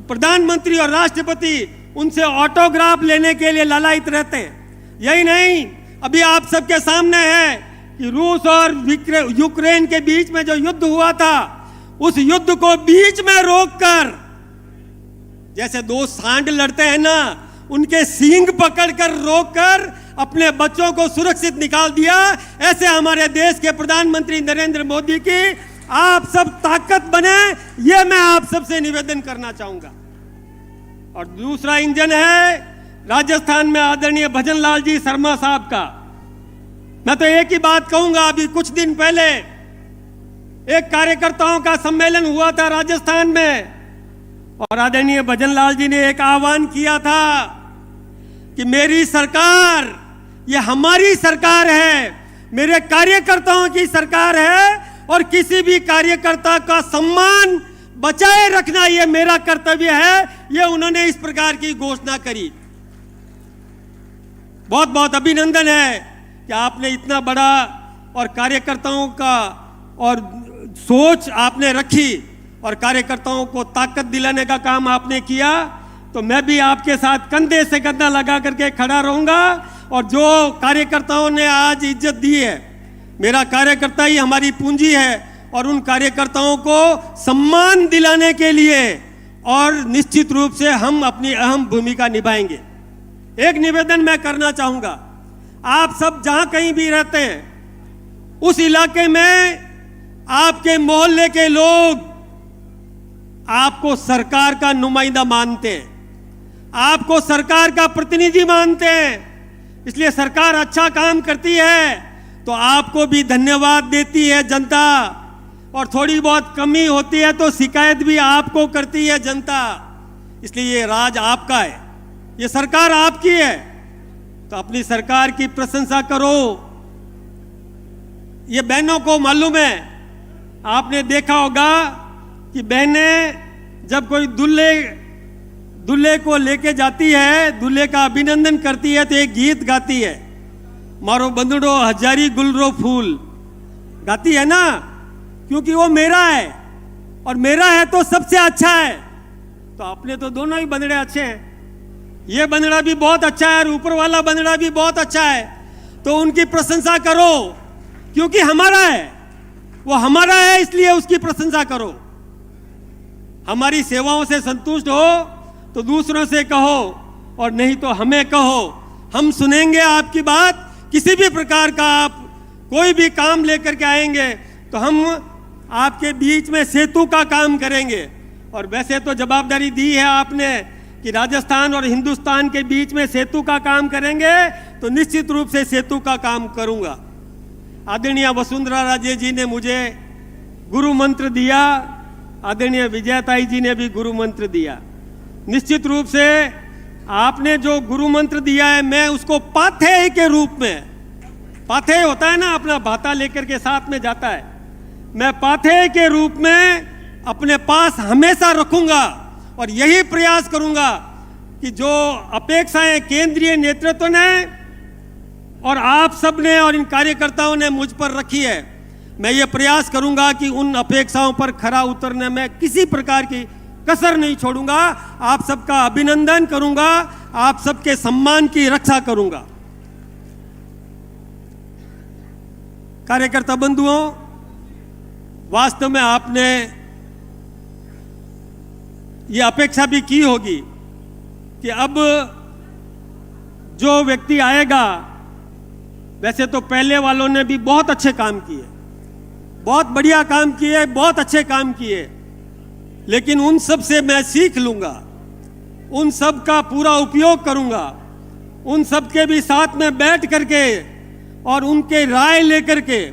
S5: प्रधानमंत्री और राष्ट्रपति उनसे ऑटोग्राफ लेने के लिए लालायित रहते हैं। यही नहीं, अभी आप सबके सामने है कि रूस और यूक्रेन के बीच में जो युद्ध हुआ था, उस युद्ध को बीच में रोककर, जैसे दो सांड लड़ते हैं ना, उनके सींग पकड़कर रोककर अपने बच्चों को सुरक्षित निकाल दिया। ऐसे हमारे देश के प्रधानमंत्री नरेंद्र मोदी की आप सब ताकत बने, ये मैं आप सबसे निवेदन करना चाहूंगा। और दूसरा इंजन है राजस्थान में आदरणीय भजन लाल जी शर्मा साहब का। मैं तो एक ही बात कहूंगा, अभी कुछ दिन पहले एक कार्यकर्ताओं का सम्मेलन हुआ था राजस्थान में और आदरणीय भजन लाल जी ने एक आह्वान किया था कि मेरी सरकार, ये हमारी सरकार है, मेरे कार्यकर्ताओं की सरकार है और किसी भी कार्यकर्ता का सम्मान बचाए रखना ये मेरा कर्तव्य है। ये उन्होंने इस प्रकार की घोषणा करी। बहुत बहुत अभिनंदन है कि आपने इतना बड़ा और कार्यकर्ताओं का और सोच आपने रखी और कार्यकर्ताओं को ताकत दिलाने का काम आपने किया। तो मैं भी आपके साथ कंधे से कंधा लगा करके खड़ा रहूंगा। और जो कार्यकर्ताओं ने आज इज्जत दी है, मेरा कार्यकर्ता ही हमारी पूंजी है और उन कार्यकर्ताओं को सम्मान दिलाने के लिए और निश्चित रूप से हम अपनी अहम भूमिका निभाएंगे। एक निवेदन मैं करना चाहूंगा, आप सब जहां कहीं भी रहते हैं, उस इलाके में आपके मोहल्ले के लोग आपको सरकार का नुमाइंदा मानते हैं, आपको सरकार का प्रतिनिधि मानते हैं। इसलिए सरकार अच्छा काम करती है तो आपको भी धन्यवाद देती है जनता, और थोड़ी बहुत कमी होती है तो शिकायत भी आपको करती है जनता। इसलिए ये राज आपका है, ये सरकार आपकी है, तो अपनी सरकार की प्रशंसा करो। ये बहनों को मालूम है, आपने देखा होगा कि बहनें जब कोई दूल्हे को लेके जाती है, दूल्हे का अभिनंदन करती है, तो एक गीत गाती है, मारो बंदड़ो हजारी गुलरो फूल, गाती है ना, क्योंकि वो मेरा है और मेरा है तो सबसे अच्छा है। तो अपने तो दोनों ही बंदड़े अच्छे हैं, ये बंदड़ा भी बहुत अच्छा है और ऊपर वाला बंदड़ा भी बहुत अच्छा है, तो उनकी प्रशंसा करो, क्योंकि हमारा है, वो हमारा है, इसलिए उसकी प्रशंसा करो। हमारी सेवाओं से संतुष्ट हो तो दूसरों से कहो और नहीं तो हमें कहो, हम सुनेंगे आपकी बात। किसी भी प्रकार का आप कोई भी काम लेकर के आएंगे तो हम आपके बीच में सेतु का काम करेंगे। और वैसे तो जवाबदारी दी है आपने कि राजस्थान और हिंदुस्तान के बीच में सेतु का काम करेंगे, तो निश्चित रूप से सेतु का काम करूंगा। आदरणीय वसुंधरा राजे जी ने मुझे गुरु मंत्र दिया, आदरणीय विजयताई जी ने भी गुरु मंत्र दिया। निश्चित रूप से आपने जो गुरु मंत्र दिया है, मैं उसको पाथेय के रूप में, पाथेय होता है ना, अपना भाता लेकर के साथ में जाता है, मैं पाथेय के रूप में अपने पास हमेशा रखूंगा और यही प्रयास करूंगा कि जो अपेक्षाएं केंद्रीय नेतृत्व ने और आप सब ने और इन कार्यकर्ताओं ने मुझ पर रखी है, मैं ये प्रयास करूंगा कि उन अपेक्षाओं पर खरा उतरने में किसी प्रकार की कसर नहीं छोड़ूंगा। आप सबका अभिनंदन करूंगा, आप सबके सम्मान की रक्षा करूंगा। कार्यकर्ता बंधुओं, वास्तव में आपने ये अपेक्षा भी की होगी कि अब जो व्यक्ति आएगा, वैसे तो पहले वालों ने भी बहुत अच्छे काम किए, बहुत बढ़िया काम किए, बहुत अच्छे काम किए, लेकिन उन सब से मैं सीख लूंगा, उन सब का पूरा उपयोग करूंगा, उन सब के भी साथ में बैठ करके और उनके राय लेकर के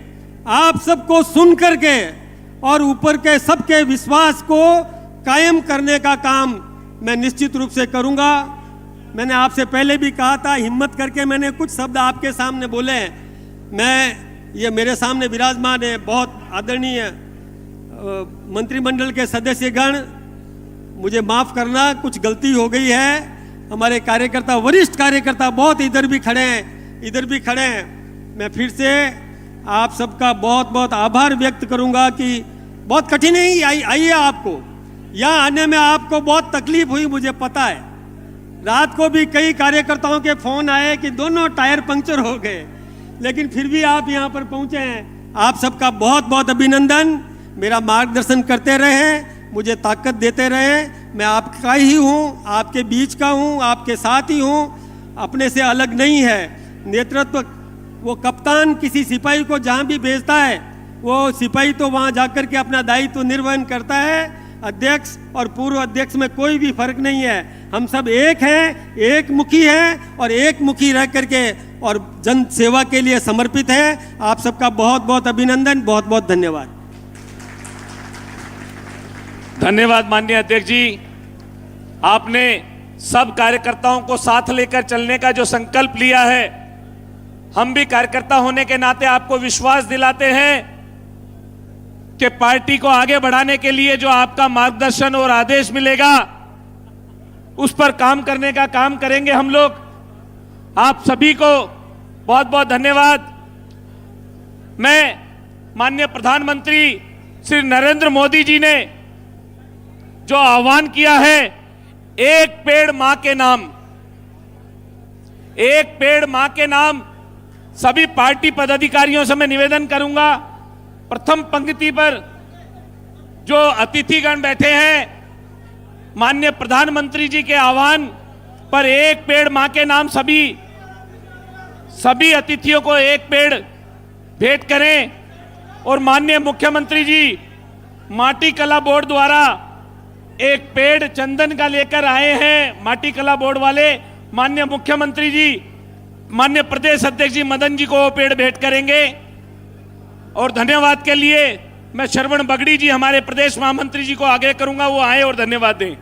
S5: आप सबको सुन करके और ऊपर के सबके विश्वास को कायम करने का काम मैं निश्चित रूप से करूंगा। मैंने आपसे पहले भी कहा था, हिम्मत करके मैंने कुछ शब्द आपके सामने बोले हैं। मैं ये मेरे सामने विराजमान है बहुत आदरणीय मंत्रिमंडल के सदस्यगण, मुझे माफ करना, कुछ गलती हो गई है। हमारे कार्यकर्ता, वरिष्ठ कार्यकर्ता बहुत इधर भी खड़े हैं, इधर भी खड़े हैं। मैं फिर से आप सबका बहुत बहुत आभार व्यक्त करूंगा कि बहुत कठिनाई आई है आपको, यहाँ आने में आपको बहुत तकलीफ हुई, मुझे पता है। रात को भी कई कार्यकर्ताओं के फोन आए कि दोनों टायर पंक्चर हो गए, लेकिन फिर भी आप यहाँ पर पहुँचे हैं। आप सबका बहुत बहुत अभिनंदन। मेरा मार्गदर्शन करते रहे, मुझे ताकत देते रहे। मैं आपका ही हूँ, आपके बीच का हूँ, आपके साथ ही हूँ, अपने से अलग नहीं है। नेतृत्व, वो कप्तान किसी सिपाही को जहाँ भी भेजता है, वो सिपाही तो वहाँ जाकर के अपना दायित्व निर्वहन करता है। अध्यक्ष और पूर्व अध्यक्ष में कोई भी फर्क नहीं है, हम सब एक हैं, एक मुखी हैं और एक मुखी रह करके और जन सेवा के लिए समर्पित है। आप सबका बहुत बहुत अभिनंदन, बहुत बहुत धन्यवाद।
S4: धन्यवाद माननीय अध्यक्ष जी, आपने सब कार्यकर्ताओं को साथ लेकर चलने का जो संकल्प लिया है, हम भी कार्यकर्ता होने के नाते आपको विश्वास दिलाते हैं कि पार्टी को आगे बढ़ाने के लिए जो आपका मार्गदर्शन और आदेश मिलेगा, उस पर काम करने का काम करेंगे हम लोग। आप सभी को बहुत बहुत धन्यवाद। मैं माननीय प्रधानमंत्री श्री नरेंद्र मोदी जी ने जो आह्वान किया है, एक पेड़ मां के नाम, एक पेड़ मां के नाम, सभी पार्टी पदाधिकारियों से मैं निवेदन करूंगा, प्रथम पंक्ति पर जो अतिथिगण बैठे हैं, माननीय प्रधानमंत्री जी के आह्वान पर एक पेड़ मां के नाम, सभी अतिथियों को एक पेड़ भेंट करें। और माननीय मुख्यमंत्री जी माटी कला बोर्ड द्वारा एक पेड़ चंदन का लेकर आए हैं, माटी कला बोर्ड वाले। माननीय मुख्यमंत्री जी, माननीय प्रदेश अध्यक्ष जी मदन जी को वो पेड़ भेंट करेंगे। और धन्यवाद के लिए मैं श्रवण बगड़ी जी, हमारे प्रदेश महामंत्री जी को आगे करूंगा, वो आए और धन्यवाद दें।